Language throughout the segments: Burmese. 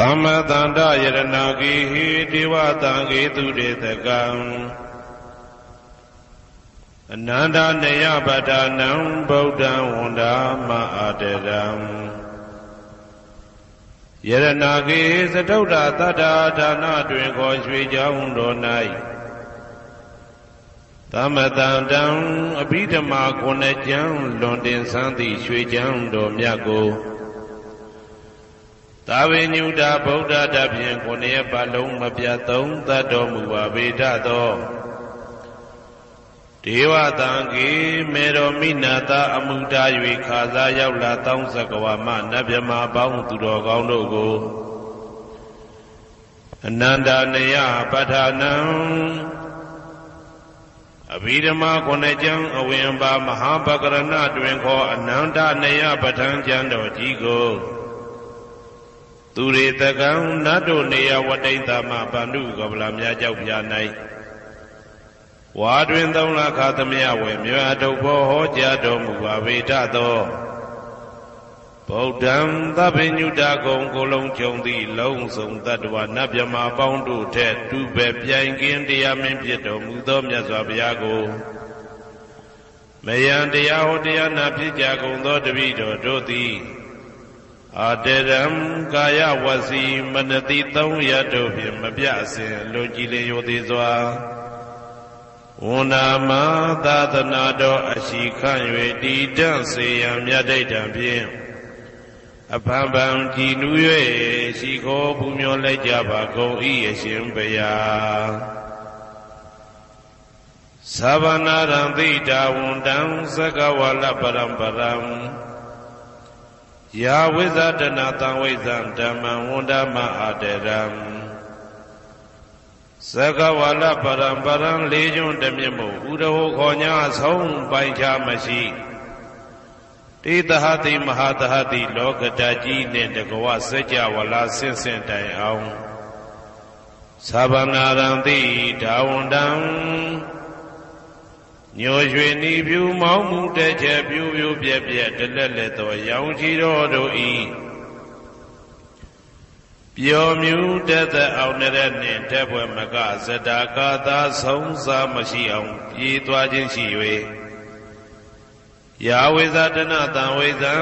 သမ္မတန္တယရဏဂိဟိဒေဝတံဂေတုတေတကံအနန္တနေယပဒနံဗုဒ္ဓံဝန္ဒာမအာတရံယရဏဂိသတုဒ္ဓသတ္တာဒါနတွင်ခေါ်ရွှေကြောင်းတော်၌သမတန္တံအဘိဓမ္မာခုနှစ်ကျမ်းလွန်တင်ဆန်းသည့်ရွှေကြောင်းတော်မြတ်ကိုသာဝေညုတာဗုဒ္ဓတဖြင့်ခုနှစ်ရက်ပတ်လုံးမပြတ်သုံးသတ်တော်မူပါပေတတ်သောဒေဝတံကေမေတော်မိနာတာအမှုတာ၍ခါစားရောက်လာတောင်းစကဝါမနတ်မြမပေါင်းသူတော်ကောင်းတို့ကိုအနန္တနေယပဋ္ဌာနံအဘိဓမ္မာခုနှစ်ကျမ်းအဝင်ပါမဟာပကရဏတွင်ခေါ်အနန္တနေယပဋ္ဌာန်းကျမ်းတော်ကြီးကိုသူရေတကံနတ်တို့နေယဝတိတမဗန္ဓုကပလာများကြောက်ပြ၌ဝါတွင်သုံးလခါသမယဝေမြတ်ထုတ်ဘောဟောကြားတော်မူပါပေတတ်သောဗုဒ္ဓံသဗ္ဗညုတကုံကိုလုံးကျုံသည့်လုံးစုံတတ္တဝနတ်မြမပေါင်းတို့ထက်တူပဲပြိုင်ကင်းတရားမင်းဖြစ်တော်မူသောမြတ်စွာဘုရားကိုမယံတရားဟောတရားနာဖြစ်ကြကုန်သောတပည့်တော်တို့သည်အာတရံကာယဝစီမနတိသုံးရတို့ဖြင့်မပြအစဉ်လွန်ကြည်လင်ရိုသေစွာဝန္ဒာမသာသနာတော်အရှိခန့်၍တည်တံ့စေရန်မြတ်ဒိဋ္ဌံဖြင့်အဖန်ဖန်ကြည်နူး၍ရှိခိုးပူမျောလိုက်ကြပါကုန်၏အရှင်ဘုရားသဗ္ဗနာရံသိတာဝန္တံသက္ကဝါလပရံပရံယာဝိဇာတနာတံဝိဇံဓမ္မံဝန္ဒမအာတရံသက္ကဝါလပရံပရံလေးကျွန်းတမြင့်မို့ဥဒဟောခေါ်ညာဆုံးပိုင်ခြားမရှိတေတဟတိမဟာတဟတိလောကတကြီးနှင့်တကဝစัจ java လာဆင့်ဆင့်တိုင်အောင်သဗ္ဗနာရံတိဒါဝန္တံညိုရွှေနီဖြူမောင်းမှုတဲ့ချက်ပြူပြူပြက်ပြက်တလက်လက်သောရောင်ချီတော်တို့ဤပျော်မြူတတ်တဲ့အောင်တဲ့နှင့်တက်ပွဲမကဇတာကာသာဆုံးစားမရှိအောင်ပြေးသွားခြင်းရှိ၍ယာဝိဇာတနာတံဝိဇံ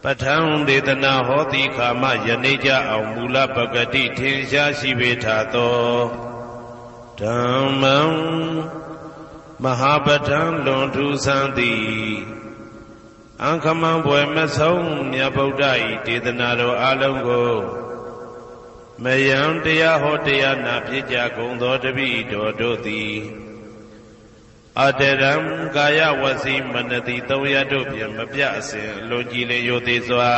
ပဋ္ဌာန်းဒေသနာဟောတိခာမယနေ့ကြအောင်မူလပဂတိထင်ရှားရှိပေထသောဓမ္မံမဟာပဋ္ဌာန်းလွန်ထူးဆန်းသည်အံခမံဘွယ်မဆုံးမြတ်ဗုဒ္ဓ၏ဒေသနာတော်အလုံးကိုမယံတရားဟောတရားနာဖြစ်ကြကုန်သောတပည့်တော်တို့သည်အတရံကာယဝစီမနတိသုံးရတို့ဖြင့်မပြအစဉ်လွန်ကြည်လင်ရိုသေစွာ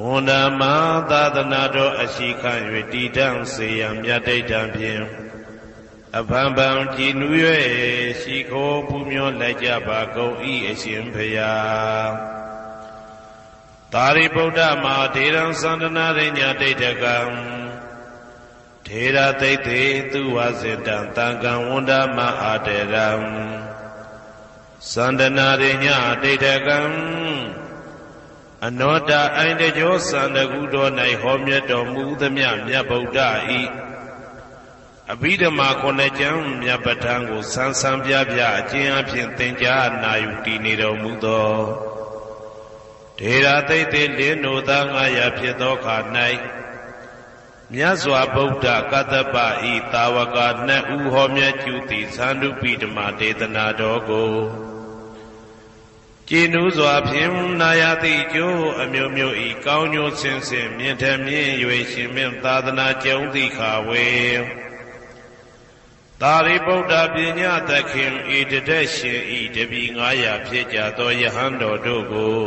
ဝန္ဒာမသာသနာတော်အရှိခန့်၍တည်တံ့စေရန်မြတ်ဒိဋ္ဌံဖြင့်အဖန်ဖန်ကြည်နူး၍ရှိခိုးပူမျောလိုက်ကြပါကုန်၏အရှင်ဘုရားသာရိပုတ္တမဟာထေရံသန္တနာရိညာဒိဋ္ဌကံထေရသိတ္တေသူဝစေတံတံကံဝန္ဒမအာတရံသန္တနာရိညာဒိဋ္ဌကံအနောတအိုင်တကျောသန္တကုတော်၌ဟောမြတ်တော်မူသမျှမြတ်ဗုဒ္ဓဤအဘိဓမ္မာခုနှစ်ကျမ်းမြတ်ပဋ္ဌာန်းကိုဆန်းဆန်းပြပြအကျဉ်းအဖြစ်သင်ကြားနာယူတည်နေတော်မူသောထေရသိတ္တေလင်းတို့သား900ဖြစ်သောခါ၌မြတ်စွာဘုရားကတ္တပဤတာဝကနှစ်ဦးဟောမြတ်ကျူသည်သန္တုပိဓမ္မာဒေသနာတော်ကိုကျင့်ဥစွာဖြင့်နာယတိကျိုးအမျိုးမျိုးဤကောင်းကျိုးဆင်းဆင်းမြင့်ထမြင့်၍ရှင်မြတ်သာသနာကျုံသည့်ခါဝေသာရိပုတ္တပညာသခင်ဤတတက်ရှင်ဤတပည့်900ဖြစ်ကြသောယဟန်တော်တို့ကို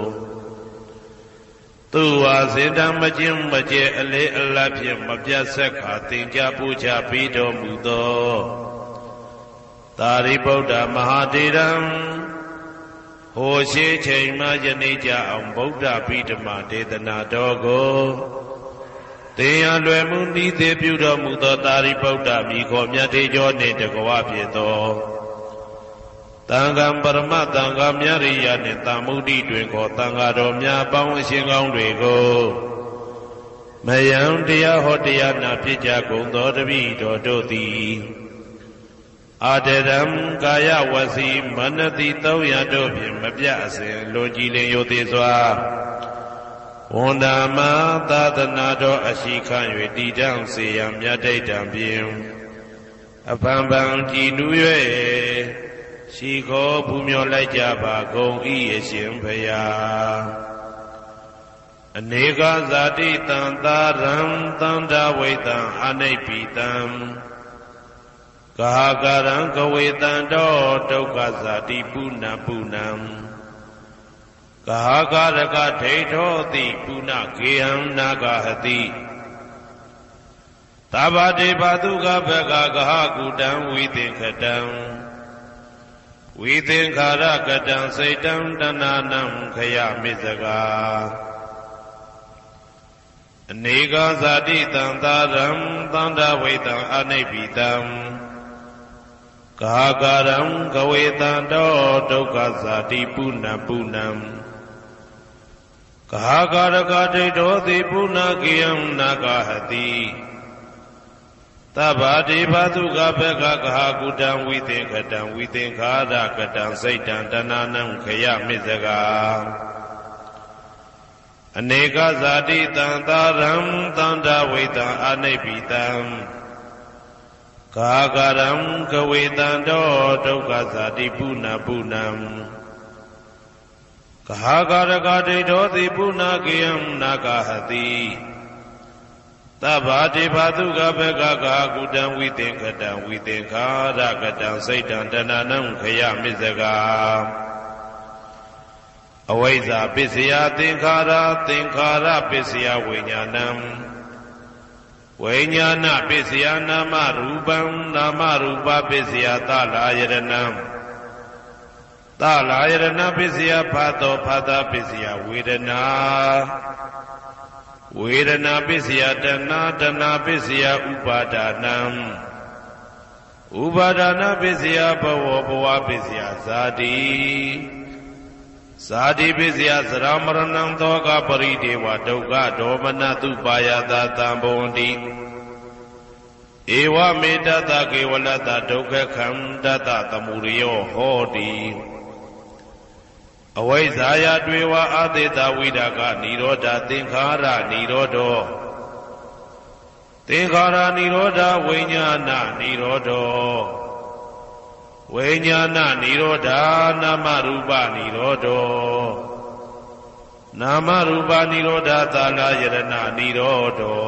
သူဝါစေတံမကျင်းမကျဲအလေးအလတ်ဖြင့်မပြတ်ဆက်ခါသင်ကြားပူဇော်ပေးတော်မူသောသာရိပုတ္တမဟာထေရံဟိုရှိချိန်မှယနေ့ကြအောင်ဗုဒ္ဓဗိဓမ္မာဒေသနာတော်ကိုသင်ရလွယ်မှုဤသေးပြုတော်မူသောသာရိပုတ္တမိခေါ်မြတ်ထေကျော်နှင့်တကွာဖြစ်သောတန်ခါပရမတန်ခါမြရိယနှင့်တမ္မုဒ္ဒိတွင်ခေါ်တန်ခါတော်များပေါင်းအရှင်ကောင်းတွေကို မယံတရားဟောတရားနာဖြစ်ကြကုန်သောတပည့်တော်တို့သည်အာတရံကာယဝစီမနတိ300တို့ဖြင့်မပြအစဉ်လွန်ကြည်လင်ရိုသေစွာဝန်ဓမ္မသာသနာတော်အရှိခံ၍တည်တံ့စေရန်မြတ်တိတ်တံဖြင့်အဖန်ဖန်ကြည်နူး၍ရှိခေါ်ပူမျောလိုက်ကြပါကုန်၏အရှင်ဘုရားအနေကဇာတိတံသာရံသန္တာဝိတံအနိပိတံကာကရံကဝေတံတောဒုက္ခဇာတိပုဏ္ဏပုဏ္ဏံကာကရကဒိဋ္ဌောတိပုဏ္ဏကေဟံနာဂဟတိသဗ္ဗတေဘသုကဘဂကဟကုတံဝိသင်္ခတံဝိသင်္ခာရကတံစိတ်တံတဏနံခယမိစကာအနေကဇာတိတံသာရံသန္တာဝိတံအနိပိတံကာကရံကဝေတံတောဒုက္ခဇာတိပုဏ္ဏပုဏ္ဏံကာကရကဒိဋ္ဌောတိပုဏ္ဏကေယံနာဂဟတိသဗ္ဗတေဘသုကဘဂကဟကုတံဝိသင်္ခတံဝိသင်္ခာရကတံစိတ်တံတဏနံခယမိစကာအနေကဇာတိတံသာရံသန္တာဝိတံအနိပိတံကာကရံကဝေတံတောဒုက္ခဇာတိပုဏ္ဏပုဏ္ဏံကာကရကဒိဋ္ဌောတိပုဏ္ဏကေယံနာဂဟတိသဗ္ဗတေဘသုကဘဂကကုတံဝိသင်္ခတံဝိသင်္ခာရကတံစိတ်တံတဏနံခယမိစကာအဝိဇ္ဇာပစ္စယသင်္ခါရသင်္ခါရပစ္စယဝိညာဏံဝိညာဏပစ္စယနာမရူပံနာမရူပပစ္စယသလာယရဏံသလာယရဏပစ္စယဖတ်သောဖတ်တာပစ္စယဝေဒနာဝေဒနာပစ္စယတဏတဏပစ္စယဥပါဒနာဥပါဒနာပစ္စယဘဝဘဝပစ္စယဇာတိဇာတိပစ္စယသရမရဏံသောကပရိဒေဝဒုက္ခဒေါမနတုပါယတာတံဘဝန္တိဧဝမေတ္တကေဝလတ္တဒုက္ခခန္တတသမုရိယောဟောတိအဝိဇ္ဇာယတွေဝအာသေတဝိဒါကနိရောဓသင်္ခါရနိရောဓောသင်္ခါရနိရောဓဝိညာဏနိရောဓောဝိညာဏနိရောဓနာမရူပနိရောဓောနာမရူပနိရောဓသာလယရဏနိရောဓော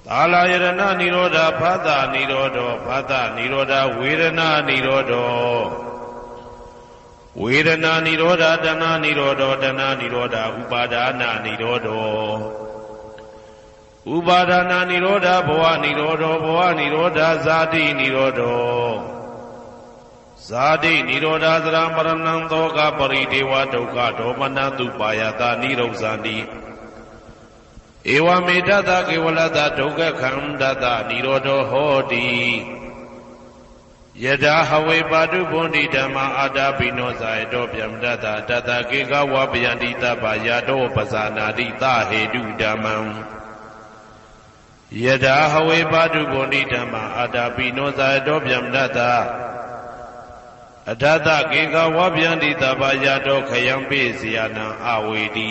သာလယရဏနိရောဓဖသနိရောဓောဖသနိရောဓဝေဒနာနိရောဓောဝေဒနာနိရောဓတဏနိရောဓတဏနိရောဓဥပါဒနာနိရောဓဥပါဒနာနိရောဓဘဝနိရောဓဘဝနိရောဓဇာတိနိရောဓဇာတိနိရောဓသရမရဏံသောကပရိဒေဝဒုက္ခဒေါမနတုပါယတာနိရောဇာတိဧဝမေတ္တကေဝလတ္တဒုက္ခခန္တတနိရောဓဟောတိယထာဟဝေပါတုဘုန်တိဓမ္မာအာတာပိနောဇာယတောဗျမတတတတကေကဝပယန္တိတပယာတောပဇာနာတိသဟေတုဓမ္မံယထာဟဝေပါတုဘုန်တိဓမ္မာအာတာပိနောဇာယတောဗျမတတအထတကေကဝပယန္တိတပယာတောခယံပိစီယနံအဝေတိ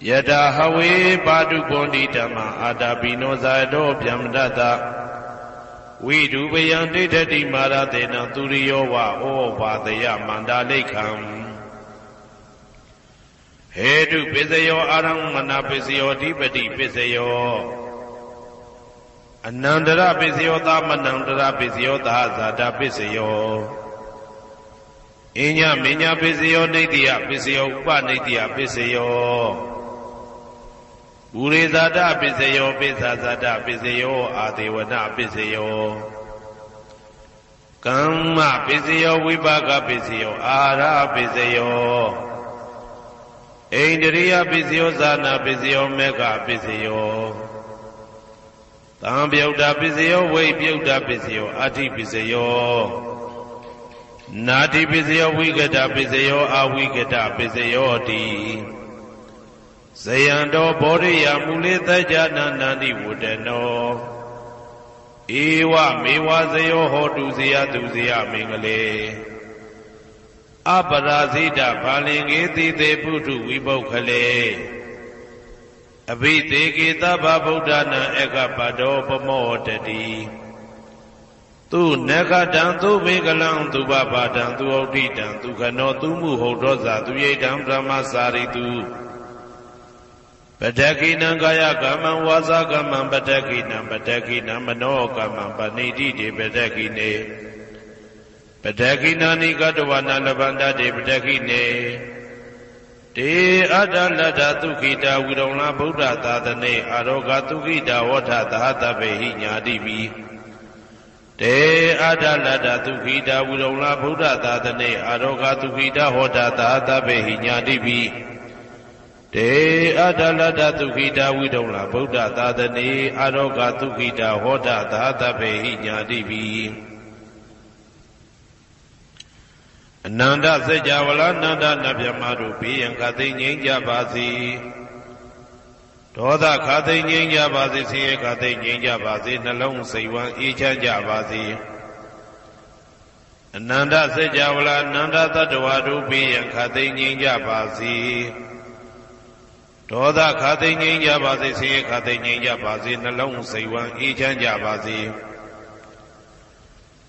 ယထာဟဝေပါတုဘုန်တိဓမ္မာအာတာပိနောဇာယတောဗျမတတဝိဒုပယံဒိဋ္ဌတိမာရတေနံသူရိယောဝဩဘာတယမန္တာလိခံဟေတုပစ္စယောအာရမဏပစ္စယောဓိပတိပစ္စယောအနန္တရပစ္စယောသမနန္တရပစ္စယောသာဇာတပစ္စယောအညမညပစ္စယောနိတ္တိယပစ္စယောဥပနိတ္တိယပစ္စယောဥရိဇာတပစ္စယောပိစ္ဆာဇာတပစ္စယောအာဒေဝနပစ္စယောကမ္မပစ္စယောဝိပါကပစ္စယောအာရပစ္စယောဣန္ဒရိယပစ္စယောဇာနာပစ္စယောမေဃပစ္စယောသံပြုတ်တာပစ္စယောဝိပြုတ်တာပစ္စယောအာတိပစ္စယောနာတိပစ္စယောဝိကတပစ္စယောအာဝိကတပစ္စယောတိ ဇယံတော်ဘောရိယမူလေတကြနာနန္တိဝတ္တနောဧဝမေဝဇယောဟောတုဇယတုဇယမင်္ဂလေအပရာဇိတဘာလင်္ကေတိတေပုထုဝိပုခ္ခလေအဘိသေကေသဗ္ဗဗုဒ္ဓနာဧကပတောပမောတတိသူနဂတံသူမေကလံသူဘဘာတံသူဩဋ္ဌိတံသူခနောသူမှုဟုတ်သောဇာသူယိတံဗြဟ္မစာရိတုပတကိနံကာယကမ္မံဝါစာကမ္မံပတကိနံပတကိနံမနောကမ္မံပဏိတိတေပတကိနေပတကိနာနိကတဝနာလဗန္တတေပတကိနေတေအတ္တလတ္ထသုခိတာဝိရုံလာဗုဒ္ဓသာသနေအာရောဂသုခိတာဝဋ္ဌသဟတပေဟိညာတိပိတေအတ္တလတ္ထသုခိတာဝိရုံလာဗုဒ္ဓသာသနေအာရောဂသုခိတာဟောတသဟတပေဟိညာတိပိတေအတ္တလတ္ထသုခိတာဝိရုံလာဗုဒ္ဓသာသနေအာရောဂသုခိတာဟောတသဟတပေဟိညာတိပိအနန္တစัจ java လာနန္ဒနဗျမတို့ဘေးရန်ခသိငြိမ်းကြပါစေဒေါသခသိငြိမ်းကြပါစေဆင်းရဲခသိငြိမ်းကြပါစေနှလုံးစိတ်ဝမ်းအေးချမ်းကြပါစေအနန္တစัจ java လာနန္ဒတတ္တဝါတို့ဘေးရန်ခသိငြိမ်းကြပါစေဒေါသခသိငြိမ်းကြပါစေဆင်းရဲခသိငြိမ်းကြပါစေနှလုံးစိတ်ဝမ်းအေးချမ်းကြပါစေ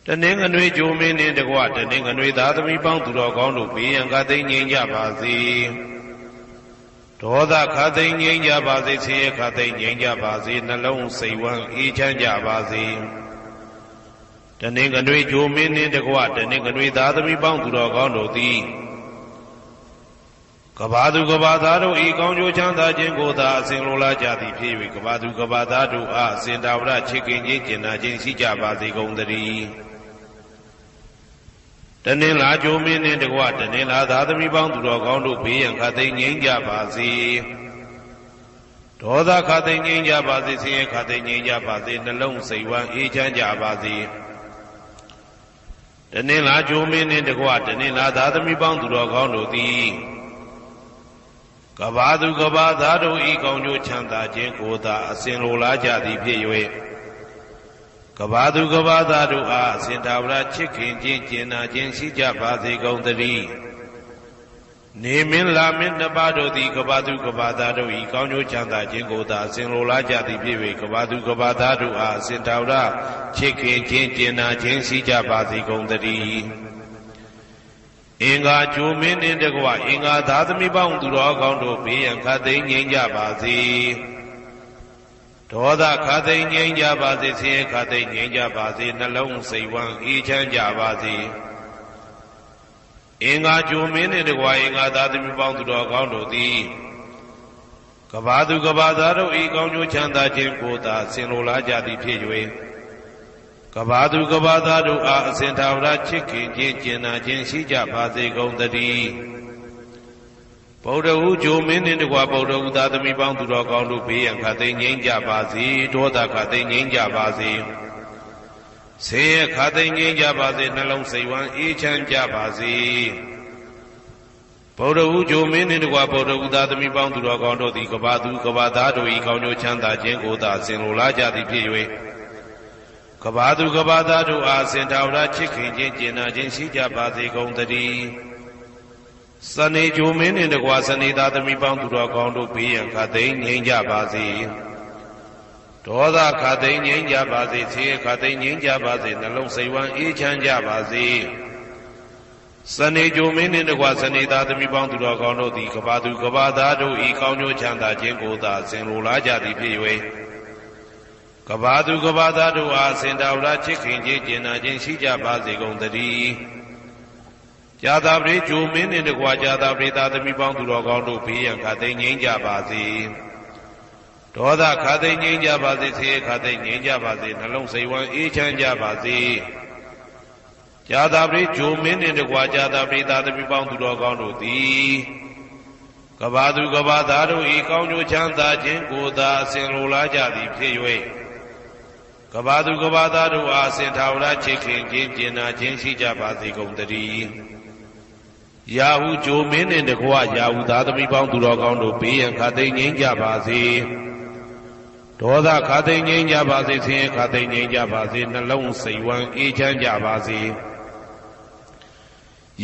တနင်္ဂနွေဂျိုမင်းနှင့်တကွတနင်္ဂနွေသားသမီးပေါင်းသူတော်ကောင်းတို့ဘေးရန်ခသိငြိမ်းကြပါစေဒေါသခသိငြိမ်းကြပါစေဆင်းရဲခသိငြိမ်းကြပါစေနှလုံးစိတ်ဝမ်းအေးချမ်းကြပါစေတနင်္ဂနွေဂျိုမင်းနှင့်တကွတနင်္ဂနွေသားသမီးပေါင်းသူတော်ကောင်းတို့သည်ကဘာသူကဘာသားတို့ဤကောင်းကျိုးချမ်းသာခြင်းကိုသာအစဉ်လိုလားကြသည်ဖြစ်၍ကဘာသူကဘာသားတို့အားအစဉ်တာဝရချစ်ခင်ခြင်းကျင်နာခြင်းရှိကြပါစေကုန်သတည်းတနင်္လာဂျိုမင်းနှင့်တကွတနင်္လာသားသမီးပေါင်းသူတော်ကောင်းတို့ဘေးရန်ခသိငြိမ်းကြပါစေဒေါသခသိငြိမ်းကြပါစေဆင်းရဲခသိငြိမ်းကြပါစေနှလုံးစိတ်ဝမ်းအေးချမ်းကြပါစေတနင်္လာဂျိုမင်းနှင့်တကွတနင်္လာသားသမီးပေါင်းသူတော်ကောင်းတို့သည်ကဘာသူကဘာသားတို့ဤကောင်းကျိုးချမ်းသာခြင်းကိုသာအစဉ်လိုလားကြသည်ဖြစ်၍ကဘာသူကဘာသားတို့အားအစဉ်တာဝရချစ်ခင်ခြင်းကျင်နာခြင်းရှိကြပါစေကုန်သတည်းနေမင်းလာမင်းနှစ်ပါးတို့သည်ကဘာသူကဘာသားတို့ဤကောင်းကျိုးချမ်းသာခြင်းကိုသာအစဉ်လိုလားကြသည်ဖြစ်၍ကဘာသူကဘာသားတို့အားအစဉ်တာဝရချစ်ခင်ခြင်းကျင်နာခြင်းရှိကြပါစေကုန်သတည်းအင်္ဂါဂျိုမင်းနှင့်တကွအင်္ဂါသားသမီးပေါင်းသူတော်ကောင်းတို့ဘေးရန်ခသိငြိမ်းကြပါစေဒေါသခသိငြိမ်းကြပါစေဆင်းရဲခသိငြိမ်းကြပါစေနှလုံးစိတ်ဝမ်းအေးချမ်းကြပါစေအင်္ဂါဂျိုမင်းနှင့်တကွအင်္ဂါသားသမီးပေါင်းသူတော်ကောင်းတို့သည်ကဘာသူကဘာသားတို့ဤကောင်းကျိုးချမ်းသာခြင်းကိုသာဆင်လိုလားကြသည်ဖြစ်၍ကဘာသူကဘာသားတို့အားအစဉ်သာဝရချစ်ခင်ခြင်းကျင်နာခြင်းရှိကြပါစေကုန်သတည်းဗုဒ္ဓဟူဂျိုမင်းနှင့်တကွဗုဒ္ဓဟူသားသမီးပေါင်းသူတော်ကောင်းတို့ဘေးရန်ခသိငြိမ်းကြပါစေဒေါသခသိငြိမ်းကြပါစေဆင်းရဲခသိငြိမ်းကြပါစေနှလုံးစိတ်ဝမ်းအေးချမ်းကြပါစေဗုဒ္ဓဟူဂျိုမင်းနှင့်တကွဗုဒ္ဓဟူသားသမီးပေါင်းသူတော်ကောင်းတို့သည်ကဘာသူကဘာသားတို့၏ကောင်းကျိုးချမ်းသာခြင်းကိုသာဆင်လိုလားကြသည်ဖြစ်၍ကဘာသူကဘာသားတို့အားစင်တာဝရချစ်ခင်ခြင်းကျင်နာခြင်းရှိကြပါစေကုန်သတည်းစနေဂျိုမင်းနှင့်တကွစနေသားသမီးပေါင်းသူတော်ကောင်းတို့ဘေးရန်ခသိငြိမ်းကြပါစေဒေါသခသိငြိမ်းကြပါစေဆင်းရဲခသိငြိမ်းကြပါစေနှလုံးစိတ်ဝမ်းအေးချမ်းကြပါစေစနေဂျိုမင်းနှင့်တကွစနေသားသမီးပေါင်းသူတော်ကောင်းတို့သည်ကဘာသူကဘာသားတို့ဤကောင်းကျိုးချမ်းသာခြင်းကိုသာဆင်လိုလားကြသည်ဖြစ်၍ကဘာသူကဘာသားတို့အားစင်တာဝရချစ်ခင်ခြင်းကျင်နာခြင်းရှိကြပါစေကုန်သတည်းကြာသာပရိဂျိုမင်းနှင့်တကွာကြာသာပရိသားသမီးပေါင်းသူတော်ကောင်းတို့ဘေးရန်ခသိငြိမ်းကြပါစေဒေါသခသိငြိမ်းကြပါစေဆင်းရဲခသိငြိမ်းကြပါစေနှလုံးစိတ်ဝမ်းအေးချမ်းကြပါစေကြာသာပရိဂျိုမင်းနှင့်တကွာကြာသာပရိသားသမီးပေါင်းသူတော်ကောင်းတို့သည်ကဘာသူကဘာသားတို့ဤကောင်းကျိုးချမ်းသာခြင်းကိုသာအစဉ်လိုလားကြသည်ဖြစ်၍ကဘာသူကဘာသားတို့အားစင်ထာဝရချစ်ခင်ခြင်းကျင်နာခြင်းရှိကြပါစေကုန်သတည်း ရာဟုဂျိုမင်းနှင့်တကွရာဟုသားသမီးပေါင်းသူတော်ကောင်းတို့ဘေးရန်ခတ်သိမ်းငြိမ်းကြပါစေဒေါသခတ်သိမ်းငြိမ်းကြပါစေဆင်းရဲခတ်သိမ်းငြိမ်းကြပါစေနှလုံးစိတ်ဝမ်းအေးချမ်းကြပါစေ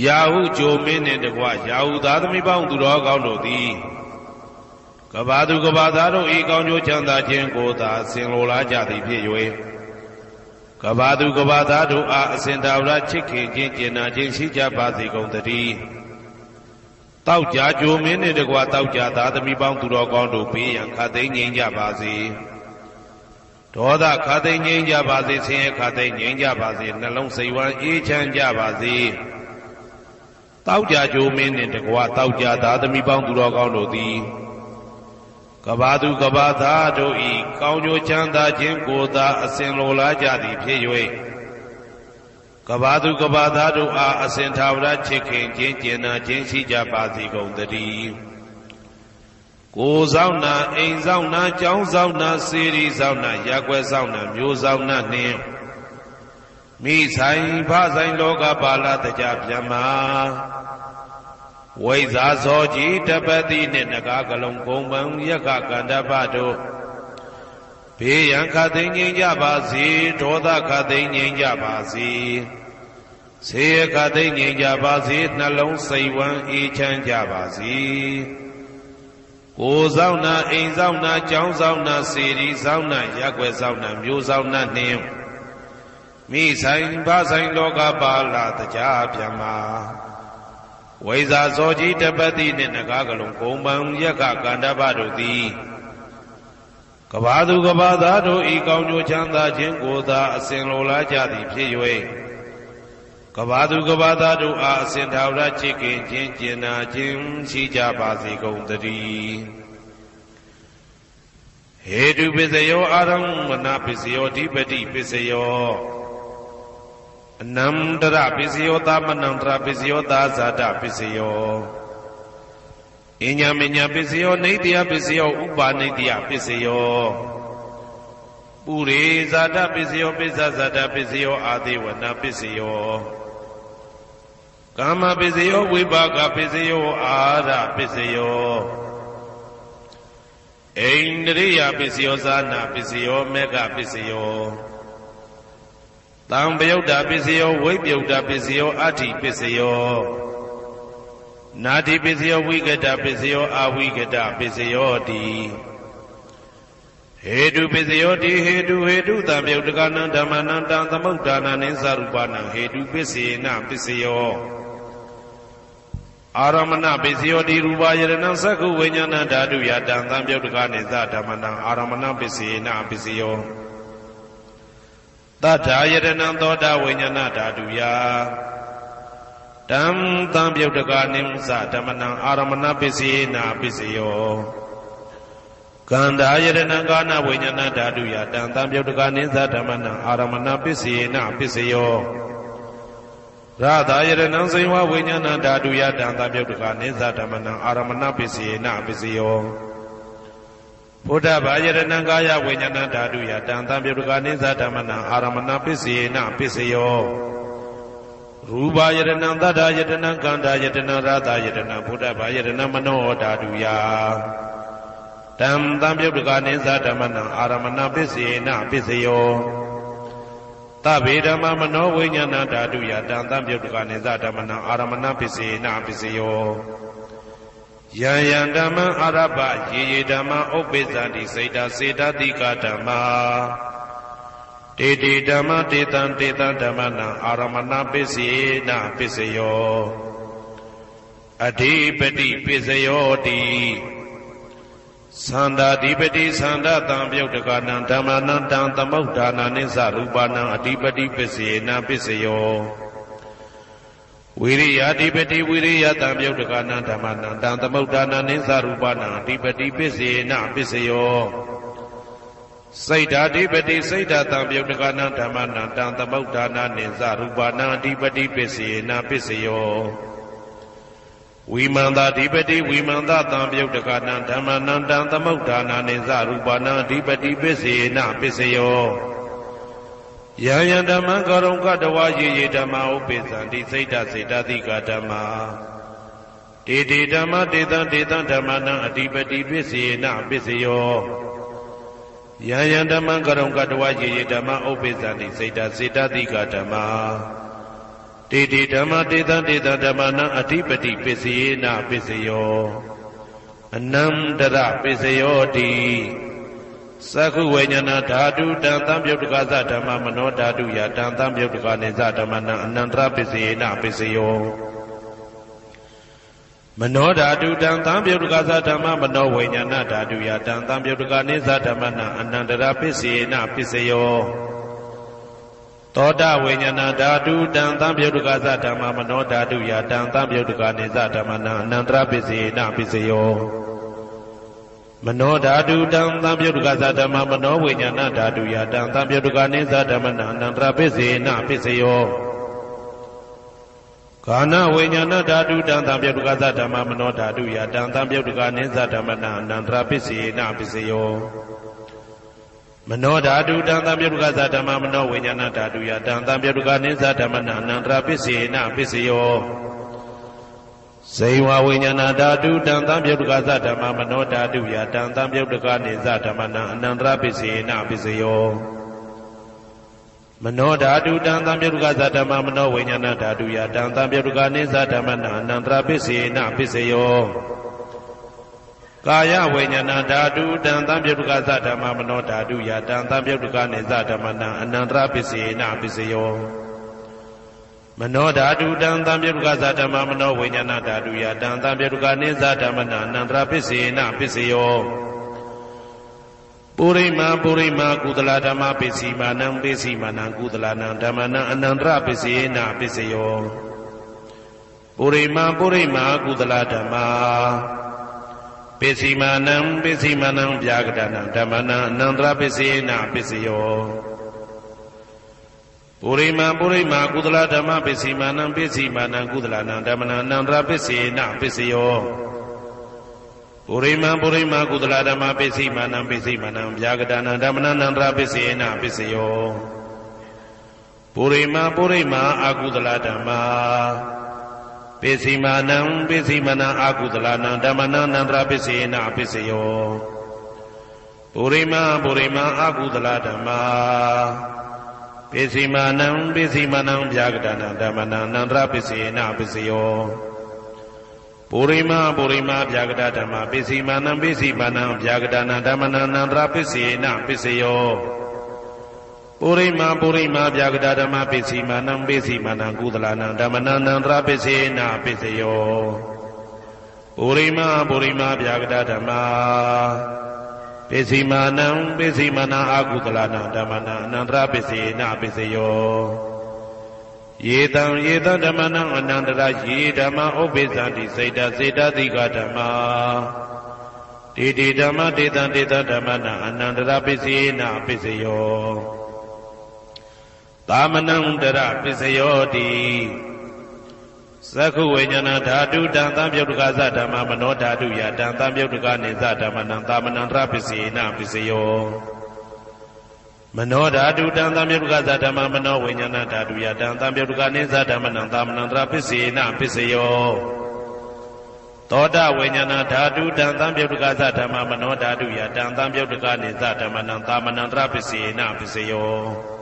ရာဟုဂျိုမင်းနှင့်တကွရာဟုသားသမီးပေါင်းသူတော်ကောင်းတို့သည်ကဘာသူကဘာသားတို့ဤကောင်းကျိုးချမ်းသာခြင်းကိုသာဆင်လိုလားကြသည်ဖြစ်၍ကဘာသူကဘာသားတို့အားအစဉ်တာဝရချစ်ခင်ခြင်းကျင်နာခြင်းရှိကြပါစေကုန်သတည်းတောက်ကြကြိုမင်းနှင့်တကွတောက်ကြသားသမီးပေါင်းသူတော်ကောင်းတို့ဘေးရန်ခတ်သိမ်းငြိမ်းကြပါစေဒေါသခတ်သိမ်းငြိမ်းကြပါစေဆင်းရဲခတ်သိမ်းငြိမ်းကြပါစေနှလုံးစိတ်ဝမ်းအေးချမ်းကြပါစေတောက်ကြကြိုမင်းနှင့်တကွတောက်ကြသားသမီးပေါင်းသူတော်ကောင်းတို့သည်ကဘာသူကဘာသားတို့ဤကောင်းကျိုးချမ်းသာခြင်းကိုသာအစဉ်လိုလားကြသည်ဖြစ်၍ကဘာသူကဘာသားတို့အားအစဉ်ထာဝရချစ်ခင်ခြင်းကျင်နာခြင်းရှိကြပါစေကုန်သတည်းကိုယ်ဆောင်နာအိမ်ဆောင်နာကျောင်းဆောင်နာစေရီဆောင်နာရပ်ကွက်ဆောင်နာမျိုးဆောင်နာနှင့်မိဆိုင်ဖဆိုင်လောကပါဠတကြဗျမဝိဇာဇောကြီးတပတိနှင့်နဂါကလုံးကုံပံယက္ခကန္တပတို့ဘေးရန်ခတ်သိမ်းငြိမ်းကြပါစေဒေါသခတ်သိမ်းငြိမ်းကြပါစေဆေးခတ်သိမ်းငြိမ်းကြပါစေနှလုံးစိတ်ဝမ်းအေးချမ်းကြပါစေကိုယ်ဆောင်နာအိမ်ဆောင်နာကျောင်းဆောင်နာစေရီဆောင်နာရပ်ကွက်ဆောင်နာမျိုးဆောင်နာနှင့်မိဆိုင်ဖဆိုင်လောကပါဠတကြဗျမဝိဇာဇောကြီးတပတိနှင့်နဂါကလုံးကုံပံယက္ခကန္တပတို့သည်ကဘာသူကဘာသားတို့ဤကောင်းကျိုးချမ်းသာခြင်းကိုသာအစဉ်လိုလားကြသည်ဖြစ်၍ကဘာသူကဘာသားတို့အားအစဉ်ထာဝရချစ်ခင်ခြင်းကျင်နာခြင်းရှိကြပါစေကုန်သတည်းဟေတုပစ္စယောအာရမဏပစ္စယောဓိပတိပစ္စယောအနန္တရပစ္စယောသမနန္တရပစ္စယောသာဇာတပစ္စယောအညမညပစ္စယောနေတ္တယပစ္စယောဥပါနေတ္တယပစ္စယောပုရိဇာတပစ္စယောပိစ္ဆဇာတပစ္စယောအာသေဝနာပစ္စယောကာမပစ္စယောဝိပါကပစ္စယောအာရပစ္စယောဣန္ဒရိယပစ္စယောဇာနာပစ္စယောမေဃပစ္စယောတံပယုတ်တာပစ္စယောဝိပယုတ်တာပစ္စယောအဋ္ဌိပစ္စယောနာတိပစ္စယောဝိကတပစ္စယောအဝိကတပစ္စယောတိဟေတုပစ္စယောတိဟေတုတံပယုတ်တကနံဓမ္မနံတံသမုဒ္ဒါနံနိသရူပနံဟေတုပစ္စေနပစ္စယောအာရမဏပစ္စယောတိရူပယရဏံသက္ခုဝိညာဏဓာတုယတံသံပယုတ်တကနိသဓမ္မနံအာရမဏပစ္စေနပစ္စယောတထာယတနံသောတာဝိညာဏဓာတုယတံသံပယုတ်တကနိသဓမ္မနံအာရမဏပစ္စေနပစ္စယောကန္တာယတနံကာနဝိညာဏဓာတုယတံသံပယုတ်တကနိသဓမ္မနံအာရမဏပစ္စေနပစ္စယောရသာယတနံဇိဝဝိညာဏဓာတုယတံသံပယုတ်တကနိသဓမ္မနံအာရမဏပစ္စေနပစ္စယောဘုဒ္ဓဘာယတနံကာယဝိညာဏဓာတုယတံသံပယုတ်တကနိသဓမ္မနံအာရမဏပစ္စေနပစ္စယောရူပယတနံသတ္တယတနံကန္တာယတနံရသယတနံဘုဒ္ဓဘာယတနံမနောဓာတုယတံသံပယုတ်တကနိသဓမ္မနံအာရမဏပစ္စေနပစ္စယောသဗ္ဗေဓမ္မမနောဝိညာဏဓာတုယတံသံပယုတ်တကနိသဓမ္မနံအာရမဏပစ္စေနပစ္စယောယံယံဓမ္မအာရပယေယေဓမ္မဥပ္ပိသန္တိစေတစေတတိကဓမ္မာတေတေဓမ္မတေတံဓမ္မနံအာရမဏပစ္စေနပစ္စယောအဓိပတိပစ္စယောတိသန္တာဓိပတိသန္တာတံပယုတ်တကနံဓမ္မနံတံသမုဒ္ဒါနနိသရူပနံအဓိပတိပစ္စေနပစ္စယောဝိရိယဓိပတိဝိရိယတံပယုတ်တကနံဓမ္မနံတံသမုဒ္ဒါနနိသရူပနံအဓိပတိပစ္စေနပစ္စယောစိတ်ဓာဓိပတိစိတ်ဓာတံပယုတ်တကနံဓမ္မနံတံသမုဒ္ဒါနနိသရူပနံအဓိပတိပစ္စေနပစ္စယောဝိမန္တာဓိပတိဝိမန္တတံပယုတ်တကနံဓမ္မနံတံသမုဒ္ဒါနနိသရူပနံအဓိပတိပစ္စေနပစ္စယောယံယံဓမ္မံကရုံကတဝါယေယေဓမ္မဥပ္ပိသန္တိစိတ်ဓာစေတသိကဓမ္မာ တေတေဓမ္မတေတံတေတံဓမ္မနံအဓိပတိပစ္စေနပစ္စယောယံယံဓမ္မံကရုံကတဝယေယေဓမ္မဥပ္ပိသန္တိစေတစေတတိကဓမ္မာတေတေဓမ္မတေတံတေတံဓမ္မနံအဓိပတိပစ္စေနပစ္စယောအနန္တရပစ္စယောတိသက္ခုဝိညာဏဓာတုတံသံပြုတ်တကသဓမ္မမနောဓာတုယတံသံပြုတ်တကနေသဓမ္မနံအနန္တရပစ္စေနပစ္စယောမနောဓာတုတံသံပြုတ်တကသဓမ္မမနောဝိညာဏဓာတုယတံသံပြုတ်တကနေသဓမ္မနံအနန္တရပစ္စေနပစ္စယောသောတဝိညာဏဓာတုတံသံပြုတ်တကသဓမ္မမနောဓာတုယတံသံပြုတ်တကနေသဓမ္မနံအနန္တရပစ္စေနပစ္စယောမနောဓာတုတံသံပြုတ်တကသဓမ္မမနောဝိညာဏဓာတုယတံသံပြုတ်တကနေသဓမ္မနံအနန္တရပစ္စေနပစ္စယောကာနဝိညာဏဓာတုတံသံပြုတ်တကသဓမ္မမနောဓာတုယတံသံပြုတ်တကနေသဓမ္မနံအနန္တရပစ္စေနပစ္စယောမနောဓာတုတံသံပြုတ်တကသဓမ္မမနောဝိညာဏဓာတုယတံသံပြုတ်တကနေသဓမ္မနံအနန္တရပစ္စေနပစ္စယောဇေဝဝိညာဏဓာတုတံသံပြုတ်တကသဓမ္မမနောဓာတုယတံသံပြုတ်တကနေသဓမ္မနံအနန္တရပစ္စေနပစ္စယောမနောဓာတုတံသံပြုတ်တကသဓမ္မမနောဝိညာဏဓာတုယတံသံပြုတ်တကနေသဓမ္မနံအနန္တရပစ္စေနပစ္စယောကာယဝိညာဏဓာတုတံသံပြုတ်တကသဓမ္မမနောဓာတုယတံသံပြုတ်တကနေသဓမ္မနံအနန္တရပစ္စေနပစ္စယောမနောဓာတုတံသံပြုတ်တကသဓမ္မမနောဝိညာဏဓာတုယတံသံပြုတ်တကနေသဓမ္မနံအနန္တရပစ္စေနပစ္စယောပုရိမာပုရိမာကုသလဓမ္မပစ္စည်းမာနံပစ္စည်းမာနံကုသလနံဓမ္မနံအနန္တရပစ္စေနပစ္စယောပုရိမာပုရိမာကုသလဓမ္မာပစ္စည်းမာနံပစ္စည်းမာနံဗျာကတနံဓမ္မနံအနန္တရပစ္စေနပစ္စယောပုရိမာပုရိမာကုသလဓမ္မပစ္စည်းမာနံပစ္စည်းမာနံကုသလနံဓမ္မနံအနန္တရပစ္စေနပစ္စယောပုရိမာပုရိမာကုသလဓမ္မပစ္စည်းမာနံပစ္စည်းမာနံဗျာကတနံဓမ္မနံအနန္တရပစ္စေနပစ္စယောပုရိမာပုရိမာအကုသလဓမ္မာပစ္စည်းမာနံပစ္စည်းမာနံအကုသလနံဓမ္မနံအနန္တရပစ္စေနပစ္စယောပုရိမာပုရိမာအကုသလဓမ္မာပစ္စည်းမာနံပစ္စည်းမာနံဗျာကတနံဓမ္မနံအနန္တရပစ္စေနပစ္စယောပုရိမာပုရိမာဗျာကတဓမ္မပစ္စည်းမာနံပစ္စည်းမာနံဗျာကတနံဓမ္မနံအနန္တရပစ္စေနပစ္စယောပုရိမာပုရိမာဗျာကတဓမ္မပစ္စည်းမာနံပစ္စည်းမာနံကုသလနံဓမ္မနံအနန္တရပစ္စေနပစ္စယောပုရိမာပုရိမာဗျာကတဓမ္မပစ္စည်းမာနံပစ္စည်းမာနံအကုသလနံဓမ္မနံအနန္တရပစ္စေနပစ္စယောယေတံယေတံဓမ္မနံအနန္တရယေဓမ္မဥပ္ပိသန္တိစေတစေတတိကဓမ္မာတေတေဓမ္မတေတံတေတံဓမ္မနံအနန္တရပစ္စေနပစ္စယောသာမနံတရပစ္စယောတိသက္ခုဝိညာဏဓာတုတံသံပြုတ်တကသဓမ္မမနောဓာတုယတံသံပြုတ်တကနေသဓမ္မနံသာမနံတရပစ္စေနပစ္စယောမနောဓာတုတံသံပြုတ်တကသဓမ္မမနောဝိညာဏဓာတုယတံသံပြုတ်တကနေသဓမ္မနံသာမနံတရပစ္စေနပစ္စယောသောတဝိညာဏဓာတုတံသံပြုတ်တကသဓမ္မမနောဓာတုယတံသံပြုတ်တကနေသဓမ္မနံသာမနံတရပစ္စေနပစ္စယော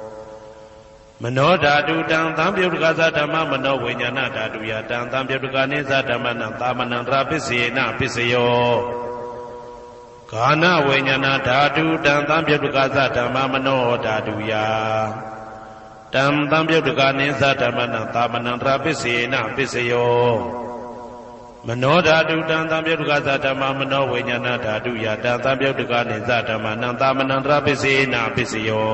မနောဓာတုတံသံပြုတ်တကသဓမ္မမနောဝိညာဏဓာတုယတံသံပြုတ်တကနေသဓမ္မနံသာမနံတရပစ္စေနပစ္စယောကာနဝိညာဏဓာတုတံသံပြုတ်တကသဓမ္မမနောဓာတုယတံသံပြုတ်တကနေသဓမ္မနံသာမနံတရပစ္စေနပစ္စယောမနောဓာတုတံသံပြုတ်တကသဓမ္မမနောဝိညာဏဓာတုယတံသံပြုတ်တကနေသဓမ္မနံသာမနံတရပစ္စေနပစ္စယော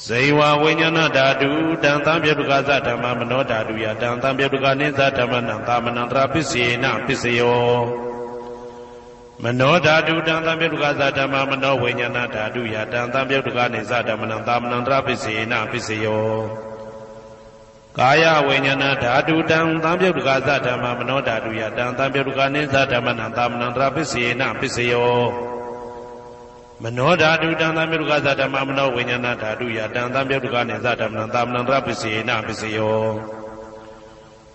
ဇေဝဝိညာဏဓာတုတံသံပြုတ်တကသဓမ္မမနောဓာတုယတံသံပြုတ်တကနေသဓမ္မနံသာမနံတရပစ္စေနပစ္စယောမနောဓာတုတံသံပြုတ်တကသဓမ္မမနောဝိညာဏဓာတုယတံသံပြုတ်တကနေသဓမ္မနံသာမနံတရပစ္စေနပစ္စယောကာယဝိညာဏဓာတုတံသံပြုတ်တကသဓမ္မမနောဓာတုယတံသံပြုတ်တကနေသဓမ္မနံသာမနံတရပစ္စေနပစ္စယောမနောဓာတုတံသံပြုတ်တကသဓမ္မမနောဝိညာဏဓာတုယတံသံပြုတ်တကနေသဓမ္မနံသာမနံတရပစ္စေနပစ္စယော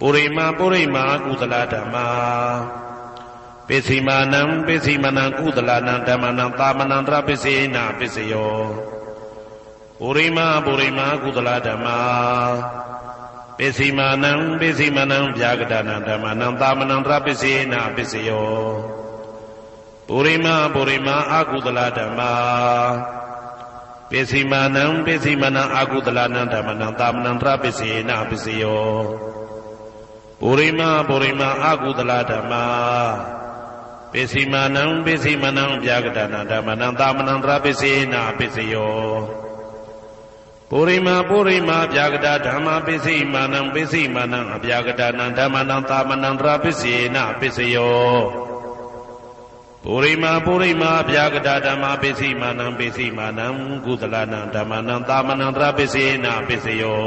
ပုရိမာကုသလဓမ္မာပစ္စည်းမာနံပစ္စည်းမနံကုသလနံဓမ္မနံသာမနံတရပစ္စေနပစ္စယောပုရိမာကုသလဓမ္မာပစ္စည်းမာနံပစ္စည်းမနံဗျာကတနံဓမ္မနံသာမနံတရပစ္စေနပစ္စယောပုရိမာအကုသလဓမ္မာပစ္စည်းမာနံပစ္စည်းမနံအကုသလနံဓမ္မနံသာမနံတရပစ္စေနပစ္စယောပုရိမာအကုသလဓမ္မာပစ္စည်းမာနံပစ္စည်းမနံဗျာကတနံဓမ္မနံသာမနံတရပစ္စေနပစ္စယောပုရိမာဗျာကတဓမ္မာပစ္စည်းမာနံပစ္စည်းမနံအဗျာကတနံဓမ္မနံသာမနံတရပစ္စေနပစ္စယောပုရိမာဗျာကတဓမ္မာပစ္စည်းမာနံကုသလနံဓမ္မနံသာမနံတရပစ္စေနပစ္စယော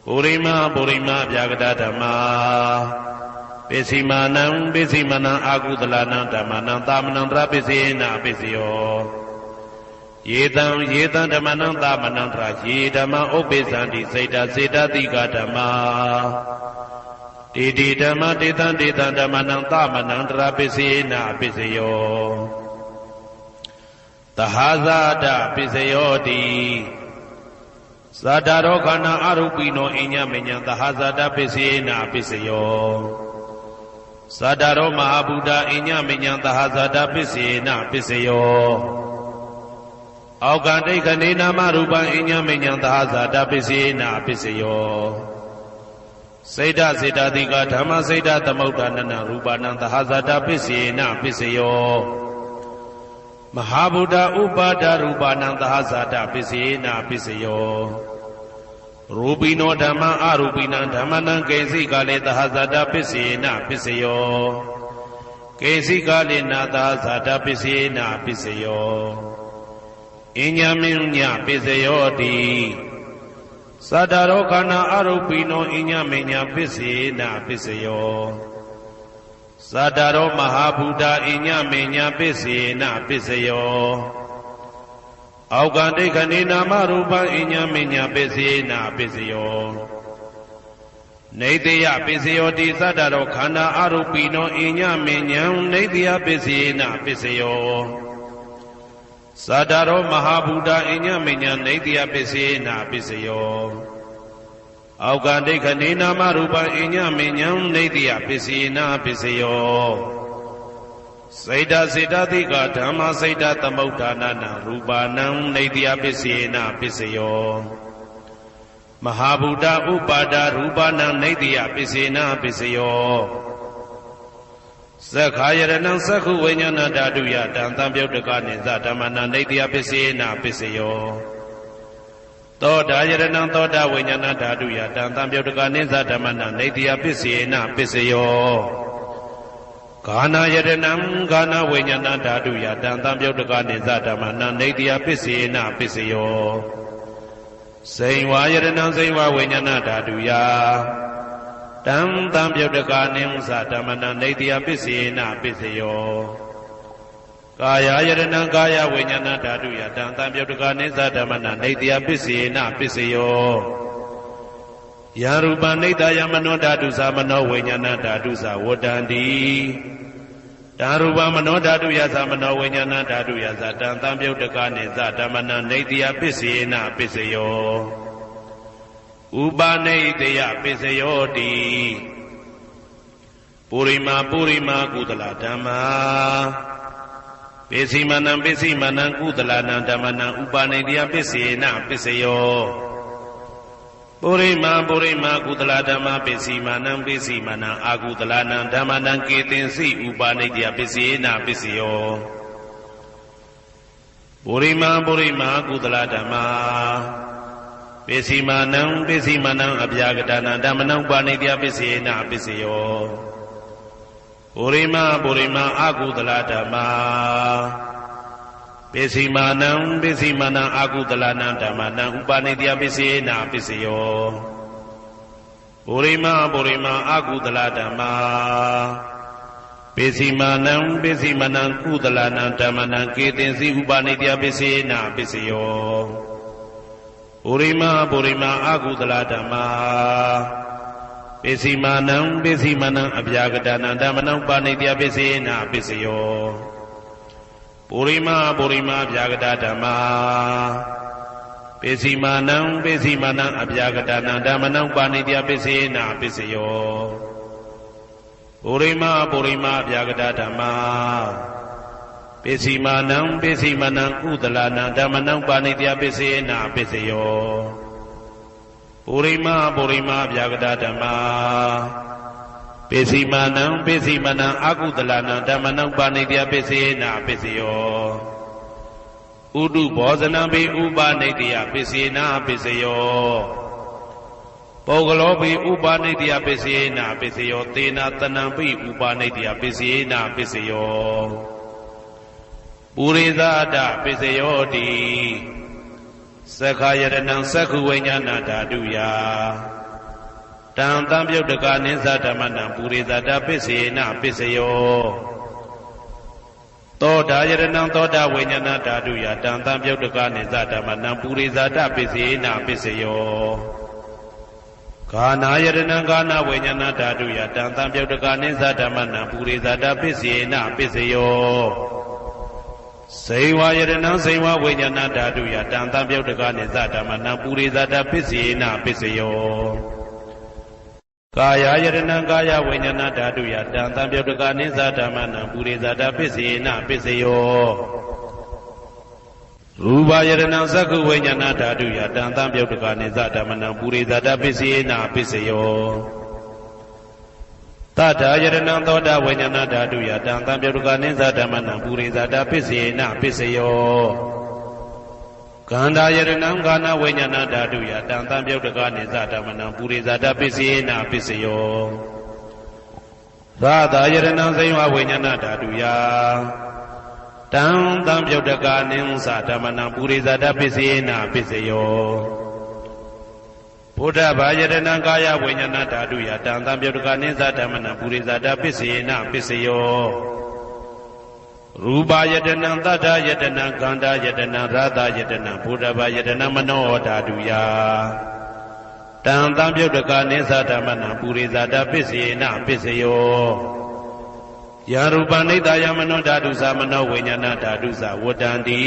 ပုရိမာဗျာကတဓမ္မာပစ္စည်းမာနံအကုသလနံဓမ္မနံသာမနံတရပစ္စေနပစ္စယောယေတံဓမ္မနံသာမနံတရယေဓမ္မဥပ္ပိသန္တိစေတတိကဓမ္မာတေဓမ္မတေတံဓမ္မနံသာမနံတရပစ္စေနပစ္စယောသဟာဇာတပစ္စယောတိဇာတရောခန္ဓာအရုပိနောအညမညံသဟာဇာတပစ္စေနပစ္စယောဇာတရောမဟာဗုဒ္ဓအညမညံသဟာဇာတပစ္စေနပစ္စယောအောက်ကဒိဋ္ဌနေနာမရူပံအညမညံသဟာဇာတပစ္စေနပစ္စယောစေတတိကဓမ္မစေတသမုဋ္ဌာနနရူပနံသဟာဇာတပစ္စေနပစ္စယောမဟာဗုဒ္ဓဥပါဒရူပနံသဟာဇာတပစ္စေနပစ္စယောရူပိနောဓမ္မအရူပိနံဓမ္မနံကေစီကလေသဟာဇာတပစ္စေနပစ္စယောကေစီကလေနာသဟာဇာတပစ္စေနပစ္စယောအညမညပစ္စယောတိသတ္တရောခန္ဓာအရုပိနောအညမညပစ္စေနပစ္စယောသတ္တရောမဟာဗုဒ္ဓအညမညပစ္စေနပစ္စယောအောက်ကဒိဋ္ဌနေနာမရူပံအညမညပစ္စေနပစ္စယောနေတယပစ္စယောတိသတ္တရောခန္ဓာအရုပိနောအညမညံနေတယပစ္စေနပစ္စယောသတ္တရောမဟာဗုဒ္ဓအညမညနေတယပစ္စေနပစ္စယောအောက်ကဒိဋ္ဌနေနာမရူပံအညမညံနေတယပစ္စေနပစ္စယောစေတတိကဓမ္မစေတသမုဋ္ဌာနနရူပနံနေတယပစ္စေနပစ္စယောမဟာဗုဒ္ဓဥပါဒရူပနံနေတယပစ္စေနပစ္စယောသက္ခာယရဏံသက္ခုဝိညာဏဓာတုယတံသံပြုတ်တကနိသဓမ္မနံနေတယပစ္စေနပစ္စယောသောတာယရဏံသောတာဝိညာဏဓာတုယတံသံပြုတ်တကနိသဓမ္မနံနေတယပစ္စေနပစ္စယောဂာနာယရဏံဂာနာဝိညာဏဓာတုယတံသံပြုတ်တကနိသဓမ္မနံနေတယပစ္စေနပစ္စယောစိန်ဝါယရဏံစိန်ဝါဝိညာဏဓာတုယတံသံပြုတ်တကနိသဓမ္မနံနေတယပစ္စေနပစ္စယောကာယယရဏံကာယဝိညာဏဓာတုယတံသံပြုတ်တကနိသဓမ္မနံနေတယပစ္စေနပစ္စယောယရူပနိတယမနောဓာတုသမနောဝိညာဏဓာတုသဝတ္တန္တိတံရူပမနောဓာတုယသမနောဝိညာဏဓာတုယသတံသံပြုတ်တကနိသဓမ္မနံနေတယပစ္စေနပစ္စယောဥပနိတယပစ္စယောတိပုရိမာကုသလဓမ္မာပစ္စည်းမနံကုသလနံဓမ္မနံဥပနိတယပစ္စေနပစ္စယောပုရိမာကုသလဓမ္မာပစ္စည်းမနံအာကုသလနံဓမ္မနံကေတင်စီဥပနိတယပစ္စေနပစ္စယောပုရိမာကုသလဓမ္မာပစ္စည်းမနံအဗျာကတနံဓမ္မနံဥပနိတယပစ္စေနပစ္စယောပုရိမာအာကုသလဓမ္မာပစ္စည်းမနံအာကုသလနံဓမ္မနံဥပနိတယပစ္စေနပစ္စယောပုရိမာအာကုသလဓမ္မာပစ္စည်းမနံကုသလနံဓမ္မနံကေတင်စီဥပနိတယပစ္စေနပစ္စယောပုရိမာအာကုသလဓမ္မာ ပိစီမာနံပိစီမနံအပြာကတနံဓမ္မနံပါဏိတယပိစေနပိစယောပုရိမပုရိမအပြာကတဓမ္မာပိစီမာနံပိစီမနံအပြာကတနံဓမ္မနံပါဏိတယပိစေနပိစယောပုရိမပုရိမအပြာကတဓမ္မာပိစီမာနံပိစီမနံကုသလနံဓမ္မနံပါဏိတယပိစေနပိစယောပုရိမပုရိမဗျာကတဓမ္မာပိစီမာနံပိစီမနံအကုသလနံဓမ္မနံပါဏိတယပိစေနပိစယောဥဒုဘောဇနံပိဥပနိတယပိစေနပိစယောပုဂ္ဂလောပိဥပနိတယပိစေနပိစယောသေနတနံပိဥပနိတယပိစေနပိစယောပုရိသဒပိစယောတိသက္ခာယတနံသက္ခုဝိညာဏဓာတုယတံတံပြုတ်တကနိသဓမ္မနံပုရိသတပိစေနပိစယောသောတာယတနံသောတာဝိညာဏဓာတုယတံတံပြုတ်တကနိသဓမ္မနံပုရိသတပိစေနပိစယောဂာနာယတနံဂာနာဝိညာဏဓာတုယတံတံပြုတ်တကနိသဓမ္မနံပုရိသတပိစေနပိစယောစေဝယတနံစေဝဝိညာဏဓာတုယတံတံပြုတ်တကနိသဓမ္မနံပုရိသတပိစေနပိစယောကာယယတနံကာယဝိညာဏဓာတုယတံတံပြုတ်တကနိသဓမ္မနံပုရိသတပိစေနပိစယောရူပယတနံသက္ခုဝိညာဏဓာတုယတံတံပြုတ်တကနိသဓမ္မနံပုရိသတပိစေနပိစယောတထာယတနံသောတာဝိညာဏဓာတုယတံတံပြုတ်တကနိသဓမ္မနံပုရိသတပိစေနပိစယောကန္တာယတနံကာနဝိညာဏဓာတုယတံတံပြုတ်တကနိသဓမ္မနံပုရိသတပိစေနပိစယောသာသာယတနံစေဝဝိညာဏဓာတုယတံတံပြုတ်တကနိသဓမ္မနံပုရိသတပိစေနပိစယောဘုဒ္ဓဘာယတနံကာယဝိညာဏဓာတုယတံတံပြုတ်တကနိသဓမ္မနံပုရိသတပိစေနပိစယောရူပယတနံသတ္တယတနံကန္တာယတနံရာသယတနံဘုဒ္ဓဘာယတနံမနောဓာတုယတံတံပြုတ်တကနိသဓမ္မနံပုရိသတပိစေနပိစယောယရူပနိတယမနောဓာတုသမနောဝိညာဏဓာတုသဝတ္တန္တိ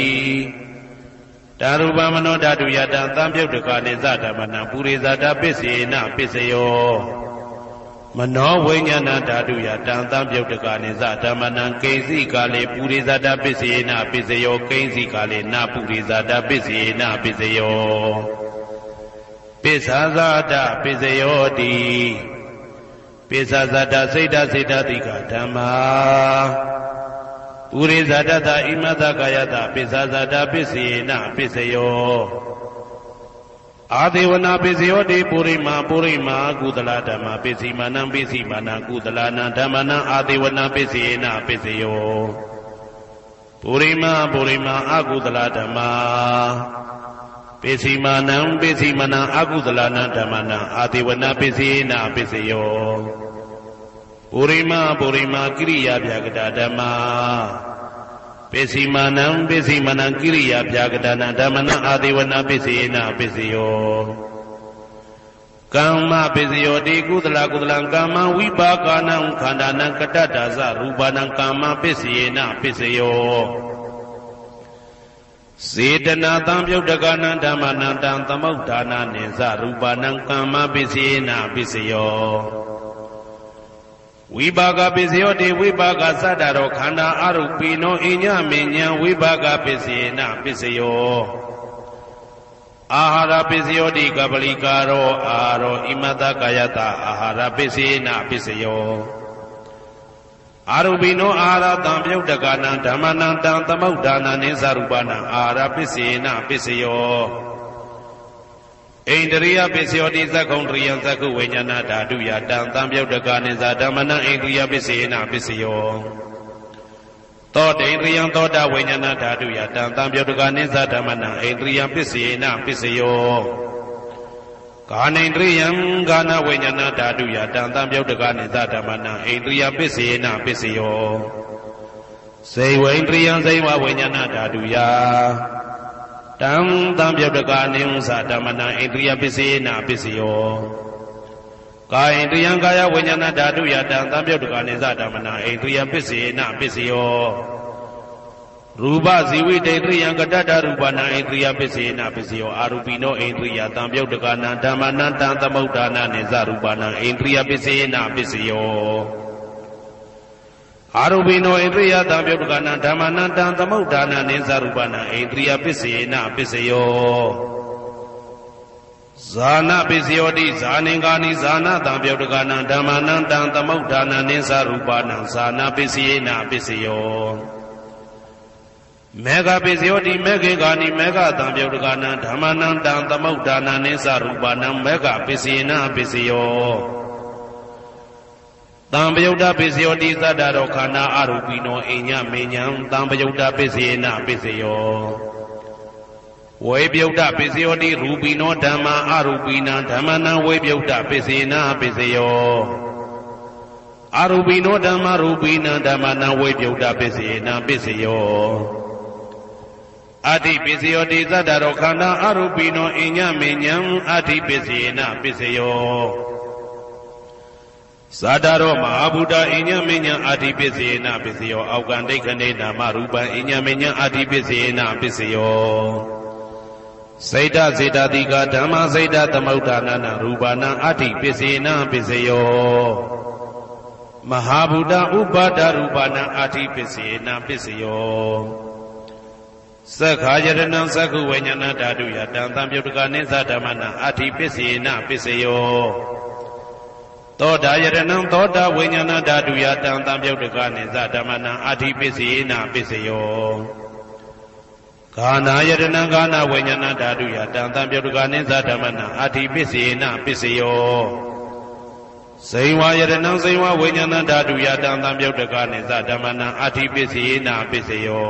တာရူပမနောဓာတုယတံတံပြုတ်တကနိသဓမ္မနံပုရိသတပိစေနပိစယောမနောဝိညာဏဓာတုယတံတံပြုတ်တကနိသဓမ္မနံကိဉ္စီကာလေပုရိသတပိစေနပိစယောကိဉ္စီကာလေနပုရိသတပိစေနပိစယောပိစ္ဆာဇာတပိစယောတိပိစ္ဆာဇာတစိတ်တစိတ်တတိကဓမ္မာပုရိသတတဣမတကာယတပိစ္ဆာဇာတပိစေနပိစယောအာဒေဝနာပိစယောတိပုရိမာပုရိမာကုသလဓမ္မာပိစီမာနံပိစီမာနံကုသလနံဓမ္မနံအာဒေဝနာပိစေနပိစယောပုရိမာပုရိမာအကုသလဓမ္မာပိစီမာနံပိစီမာနံအကုသလနံဓမ္မနံအာဒေဝနာပိစေနပိစယောပုရိမာပုရိမာကိရိယာဗျာကတာဓမ္မာပိစီမာနံပိစီမာနံကိရိယာဗျာကတာနံဓမ္မနံအာဒေဝနာပိစေနပိစယောကမ္မပိစယောတိကုသလကုသလံကာမံဝိပါကနံခန္ဓာနံကတ္တဒါသရူပနံကာမပိစေနပိစယောစေတနာတံပြုတ်တကနံဓမ္မနံတံသမုဋ္ဌာနာနိသရူပနံကာမပိစေနပိစယောဝိပါကပိစယောတိဝိပါကသတ္တရောခန္ဓာအရုပိနောအညမဉ္ဇံဝိပါကပိစေနပိစယောအာဟာရပိစယောတိကပလိကာရောအာရောဣမတကာယတအာဟာရပိစေနပိစယောအာရုပိနောအာဟာရတံပြုတ်တကနံဓမ္မနံတံသမုဋ္ဌာနာနိသရူပနံအာဟာရပိစေနပိစယောဣန္ဒရိယပိစယောတိသက္ကုံတရိယံသက္ကုဝိညာဏဓာတုယတံတံပြုတ်တကနိသဓမ္မနံဣန္ဒရိယပိစေနပိစယောသောတေန္ဒရိယံသောတာဝိညာဏဓာတုယတံတံပြုတ်တကနိသဓမ္မနံဣန္ဒရိယပိစေနပိစယောကာနိန္ဒရိယံကာနဝိညာဏဓာတုယတံတံပြုတ်တကနိသဓမ္မနံဣန္ဒရိယပိစေနပိစယောစေဝိန္ဒရိယံစေဝဝိညာဏဓာတုယတံတံပြုတ်တကနိသဓမ္မနံဣန္ဒရိယပိစေနပိစယော ကာယဣန္ဒြယံကာယဝိညာဏဓာတုယတံသံပြုတ်တကနိစ္စဓမ္မနာဣန္ဒြယပစ္စေနပစ္စယောရူပဇီဝိတေတရိယံကတ္တရူပနာဣန္ဒြယပစ္စေနပစ္စယောအာရူပိနောဣန္ဒြယသံပြုတ်တကနာဓမ္မနံတံသမုဋ္ဌာနာနိစ္စရူပနာဣန္ဒြယပစ္စေနပစ္စယောအာရူပိနောဣန္ဒြယသံပြုတ်တကနာဓမ္မနံတံသမုဋ္ဌာနာနိစ္စရူပနာဣန္ဒြယပစ္စေနပစ္စယောဇာနပစ္စယောတိဇာနင်္ဂာနိဇာနတံပြုတ်တကနာဓမ္မနံတံသမုဋ္ဌာနာနိစ္စရူပနာဇာနပစ္စယေနပစ္စယောမေဃပစ္စယောတိမေခေဂာနိမေဃတံပြုတ်တကနာဓမ္မနံတံသမုဋ္ဌာနာနိစ္စရူပနာမေဃပစ္စယေနပစ္စယောတံပယုတ်တပစ္စယောတိသတ္တရောခန္ဓာအရူပိနောအိညမေညံတံပယုတ်တပစ္စယေနပစ္စယောဝေပြုတ်တပစ္စယောတိရူပိနောဓမ္မာအရူပိနံဓမ္မနံဝေပြုတ်တပစ္စေနပစ္စယောအရူပိနောဓမ္မာရူပိနံဓမ္မနံဝေပြုတ်တပစ္စေနပစ္စယောအတ္တိပစ္စယောတိသတ္တရောခန္ဓာအရူပိနောအိညမေညံအတ္တိပစ္စေနပစ္စယောဇာတရောမဟာဗုဒ္ဓအိညမေညံအတ္တိပစ္စေနပစ္စယောအောက်ကံဒိဋ္ဌနေနာမရူပံအိညမေညံအတ္တိပစ္စေနပစ္စယောစေတစေတတိကဓမ္မစေတသမုဋ္ဌာနာရူပနာအတ္တိပစ္စေနပစ္စယောမဟာဗုဒ္ဓဥပါဒရူပနာအတ္တိပစ္စေနပစ္စယောသက္ခာယတနံသက္ခုဝိညာဏဓာတုယတံသံပြုတ်တကနိစ္စဓမ္မနာအတ္တိပစ္စေနပစ္စယောသောတာယတနံသောတာဝိညာဏဓာတုယတံသံပြုတ်တကနိစ္စဓမ္မနာအတ္တိပစ္စေနပစ္စယောဂာနာယတနံဂာနာဝိညာဏဓာတုယတံသံပြုတ်တကနိစ္စဓမ္မနာအတ္တိပစ္စေနပစ္စယောဇိဝယတနံဇိဝဝိညာဏဓာတုယတံသံပြုတ်တကနိစ္စဓမ္မနာအတ္တိပစ္စေနပစ္စယော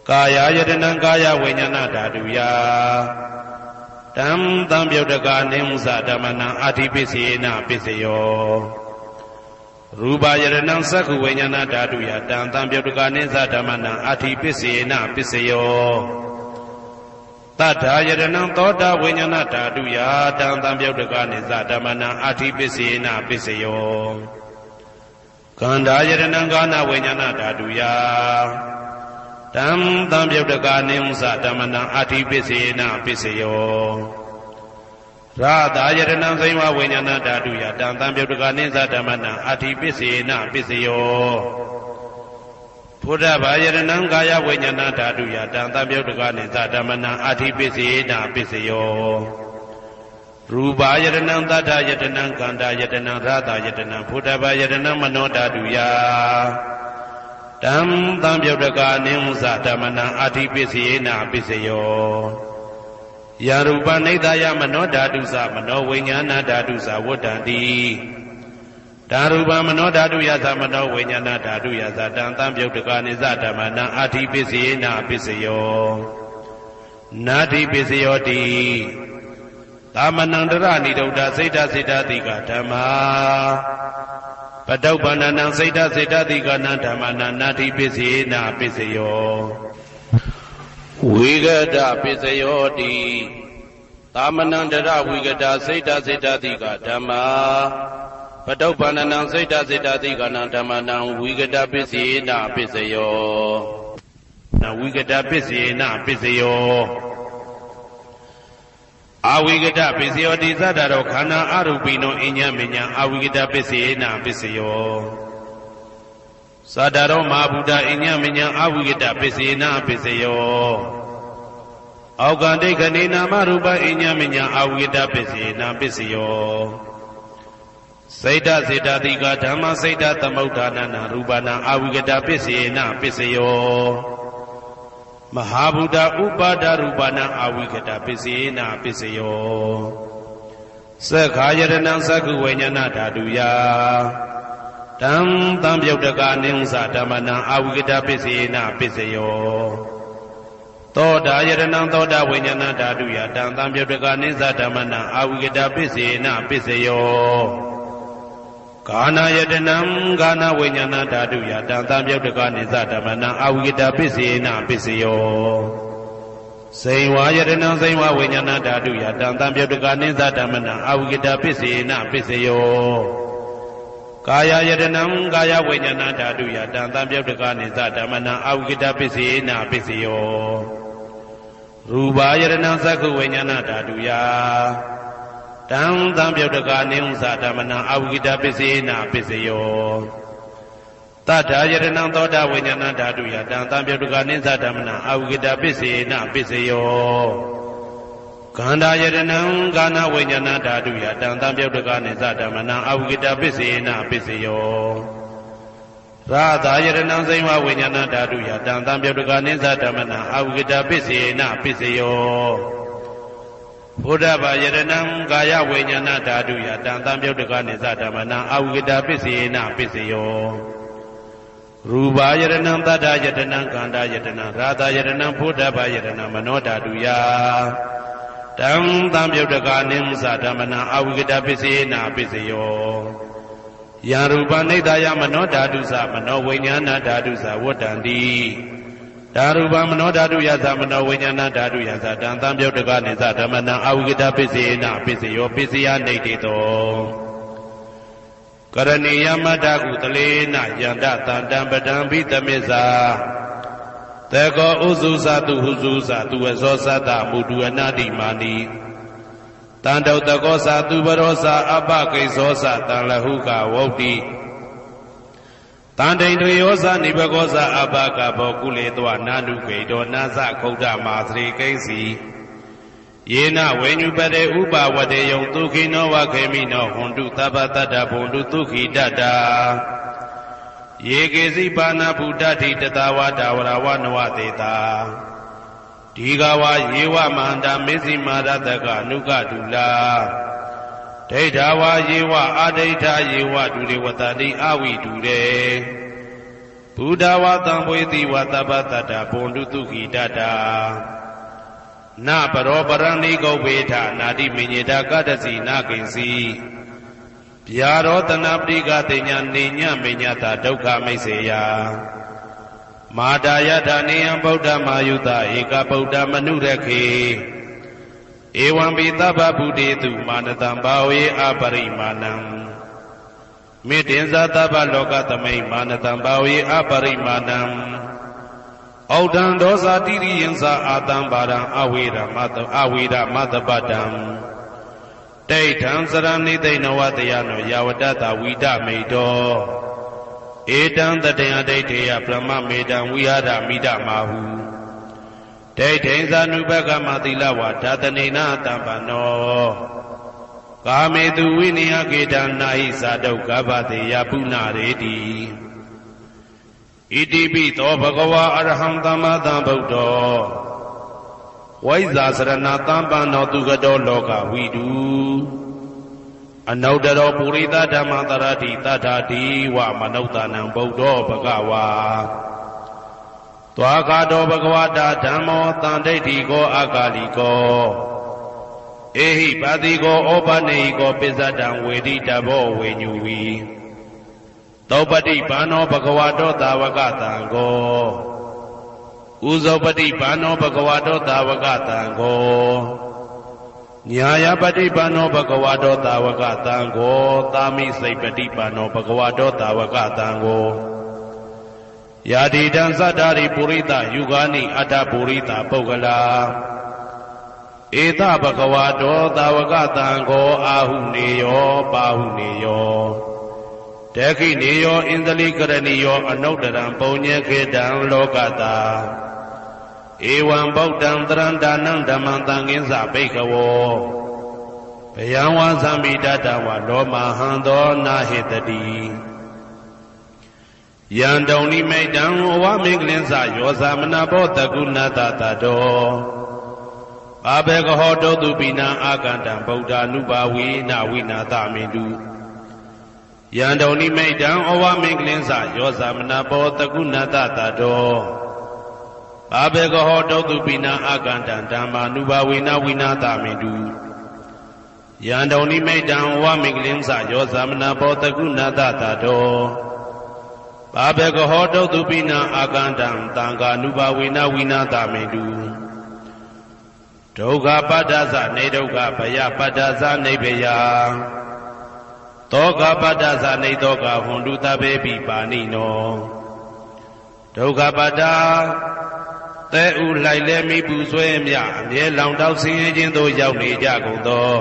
ကာယယတနံကာယဝိညာဏဓာတုယတံသံပြုတ်တကနိစ္စဓမ္မနာအတ္တိပစ္စေနပစ္စယောရူပယတနံသက္ခုဝိညာဏဓာတုယတံသံပြုတ်တကနိစ္စဓမ္မနာအတ္တိပစ္စေနပစ္စယောတတ္ထာယတနံသောတာဝိညာဏဓာတုယတံသံပြုတ်တကနိစ္စဓမ္မနာအတ္တိပစ္စေနပစ္စယောကန္ဓာယတနံကာနဝိညာဏဓာတုယတံသံပြုတ်တကနိစ္စဓမ္မနာအတ္တိပစ္စေနပစ္စယောရာသာယတနံဇိဝဝိညာဏဓာတုယတံသံပြုတ်တကနိစ္စဓမ္မနာအတ္တိပစ္စေနပစ္စယောဘုဒ္ဓဘာယတနံကာယဝိညာဏဓာတုယတံသံပြုတ်တကနိစ္စဓမ္မနာအတ္တိပစ္စေနပစ္စယောရူပယတနံသတ္တယတနံကန္တာယတနံရာသာယတနံဘုဒ္ဓဘာယတနံမနောဓာတုယတံသံပြုတ်တကနိစ္စဓမ္မနာအတ္တိပစ္စေနပစ္စယောယရူပနိဒာယမနောဓာတုသမနောဝိညာဏဓာတုသဝတ္တံတိဓာရူပမနောဓာတုယသမနောဝိညာဏဓာတုယသတံသံပြုတ်တကနိစ္စဓမ္မနာအတ္တိပစ္စေနပစ္စယောနာတိပစ္စယောတိသမနံတရဏိဒုဒ္ဓစိတ်တစိတ္တတိကဓမ္မာပတုပ္ပန္နံစိတ်တစိတ္တတိကနံဓမ္မနာနာတိပစ္စေနပစ္စယောဝိဂဒပစ္စယောတိသမနံတရဝိဂဒစိတ်တစိတ္တတိကဓမ္မာပတုပ္ပန္နံစိတ်တစိတ္တတိကနံဓမ္မနံဝိဂဒပစ္စေနပစ္စယောနဝိဂဒပစ္စေနပစ္စယောအဝိဂဒပစ္စယောတိသတ္တရောခန္ဓာအရူပိနောအညမညာအဝိဂဒပစ္စေနပစ္စယောသတ္တရောမဟာဗုဒ္ဓအညမညာအဝိဂဒပစ္စေနပစ္စယောအောက်ကံဒိဋ္ဌနေနာမရူပအညမညာအဝိဂဒပစ္စေနပစ္စယောစိတ်တစေတတိကဓမ္မစိတ်တသမုဋ္ဌာနာရူပနာအဝိဂဒပစ္စေနပစ္စယောမဟာဗုဒ္ဓဥပါဒရူပနာအဝိကတပစ္စေနပစ္စယောသက္ခာယတနံသက္ခုဝိညာဏဓာတုယတံသံပြုတ်တကနိစ္စဓမ္မနာအဝိကတပစ္စေနပစ္စယောသောတာယတနံသောတာဝိညာဏဓာတုယတံသံပြုတ်တကနိစ္စဓမ္မနာအဝိကတပစ္စေနပစ္စယောကာနာယတနံကာနဝိညာဏဓာတုယတံသံပြုတ်တကနိစ္စဓမ္မနာအဝိကတပစ္စေနပစ္စယော စိန်ဝါယတနာစိန်ဝါဝိညာဏဓာတုယတံတံပြုတ်တကနိသဓမ္မနံအဝိကတပစ္စေနပစ္စယောကာယယတနံကာယဝိညာဏဓာတုယတံတံပြုတ်တကနိသဓမ္မနံအဝိကတပစ္စေနပစ္စယောရူပယတနံသက္ခုဝိညာဏဓာတုယတံတံပြုတ်တကနိဥ္စဓမ္မနံအဝိကတပစ္စေနပစ္စယောတတ္ထာယတနံသောတာဝိညာဏဓာတုယတံတံပြုတ်တကနိသဓမ္မနံအဝိကတပစ္စေနပစ္စယောခန္ဓာယတနံကာဏဝိညာဏဓာတုယတံတံပြုတ်တကနိသဓမ္မနံအဝိကတပစ္စေနပစ္စယောရာသာယတနံစိမ္မာဝိညာဏဓာတုယတံတံပြုတ်တကနိသဓမ္မနံအဝိကတပစ္စေနပစ္စယောဘုဒ္ဓဘာယတနံကာယဝိညာဏဓာတုယတံတံပြုတ်တကနိသဓမ္မနံအဝိကတပစ္စေနပစ္စယောရူပယတနံတတ္တယတနံကန္တာယတနံရာသယတနံဘုဒ္ဓဘာယတနံမနောဓာတုယတံတံပြုတ်တကနိသဓမ္မနံအဝိကတပစ္စေနပစ္စယောယံရူပနိဒာယမနောဓာတုသမနောဝိညာဏဓာတုသဝတ္တန္တိဓာရူပမနောဓာတုယသမနောဝိညာဏဓာတုယသတံတံပြုတ်တကနိသဓမ္မနံအဝိကတပစ္စေနပစ္စယောပစ္စယနိဋ္ဌိတောကရဏီယမတ္တကုတလေနယန္တတန္တံပဒံဘိသမစ္စာတေကောဥစုသတုဟုစုသတုဝဇောသတ္တမုတုအနာတိမာနိတန္တုတကောသတုပရောသအပကိစ္စောသတံလဟုကဝုတ်တိတန္တိန်တယောသနိဘကောသအပကဘောကုလေတောနာနုခေတောနာသခုဒ္ဓမာသရိကိဉ္စီယေနဝေညုပတေဥပဝတေယံဒုခိနောဝခေမိနောဟွန်တုသဗ္ဗတတ္တဘုံတုဒုခိတတ္တာယေကေစီပါဏဗုဒ္ဓတိတတဝါဒဝရဝနဝတေတာဒီဃဝယေဝမန္တာမေစီမာရတကအနုကတုလာဒိဋ္ဌဝါယေဝအာဒိဋ္ဌယေဝဒုရေဝတတိအဝိတုရေဘုဒ္ဓဝါတံဝေတိဝသဗ္ဗတတ္တဘုံတုဒုခိတတ္တာနပရောပရဏိကုဗ္ဗေထနာတိမညေတာကတ္တစီနာကိဉ္စီဗျာရောတနာပရိကတိညာနေညမေညတာဒုက္ခမိတ်စေယမာတာယထာနေယံဗုဒ္ဓမာယုတဧကဗုဒ္ဓမနုရခေဧဝံပိသဗ္ဗဗုတေတုမာနတံဘာဝေအပရိမာဏံမေတ္တင်္ဇာသဗ္ဗလောကသမိမာနတံဘာဝေအပရိမာဏံဩဒံဒောဇာတိရိယံသာအာတံပါရံအဝိရမတပတံဒိဋ္ဌံစရဏိသိဏဝတယနောယဝတ္တဝိဒမိတောဧတံတတယဒိဋ္ဌေယပရမမေတံဝိဟာရမိဒမာဟုဒိဋ္ဌိံဇာနုဘကမသီလဝါဓာတနေနတံပနောကာမေတုဝိနယကေတံနာဟိသာဒုက္ခဘတေယပုဏ္ဏရေတိဣတိပိသောဘဂဝါအရဟံသမ္မာသမ္ဗုဒ္ဓောဝိဇ္ဇာစရဏသံပန္နောသူကတောလောကဝိတုအနုတ္တရောပုရိသဓမ္မတရတိတထာတိဝမနုဿာနံဗုဒ္ဓောဘဂဝါသွားကာတောဘဂဝတာဓမ္မောတန်ဒိဋ္ဌိကောအာကာလိကောဧဟိပါတိကောဩပနေဟိကောပိစ္ဆတံဝေတိတဘောဝေညူဝီသောပတိဘာနောဘဂဝတောသာဝကတံကောဥဇောပတိဘာနောဘဂဝတောသာဝကတံကောညာယပတိဘာနောဘဂဝတောသာဝကတံကောသာမိစိတ်ပတိဘာနောဘဂဝတောသာဝကတံကောယာတိတံသတ္တာရိပုရိသယုဂာနိအတ္တပုရိသပုဂ္ဂလာဧတဘဂဝတောသာဝကတံကောအာဟုနေယောပါဟုနေယောတေခိနေယောဣန္ဒလိကရဏီယောအနုတ္တရံပုံညေခေတံလောကတာဧဝံဗုဒ္ဓံတရံဒါနံဓမ္မံသံဃင်းစဘိက္ခဝောဘယံဝါသံမိတတဝလောမဟံသောနာဟိတတိယံတုံနိမိတံဝမင်္ဂလင်းစယောသမနာဘောတကုဏတတတောဘာဘေကဟောတောတုပိနံအာကန္တံဗုဒ္ဓ ानु ဘာဝေနဝိနာသမင်တုယံတုံနိမိတံဩဝမင်္ဂလင်းစယောသမနာဘောတကုဏတတတောဘာဘေကဟောတောတုပိနံအာကန္တံဓမ္မာနုဘာဝေနဝိနာသမင်တုယံတုံနိမိတံဩဝမင်္ဂလင်းစယောသမနာဘောတကုဏတတတောဘာဘေကဟောတုပိနံအာကန္တံသံဃာနုဘာဝေနဝိနာသမင်တုဩ ဒုက္ခပတ္တသနေဒုက္ခဘယပတ္တသနေဘယသောကပတ္တသနေသောကဟွန်တုတဘေပိပါဏိနောဒုက္ခပတ္တသဲဥလိုက်လဲမိပူဆွဲမြအမြဲလောင်တောက်ဆင်းရဲခြင်းသို့ရောက်နေကြကုန်သော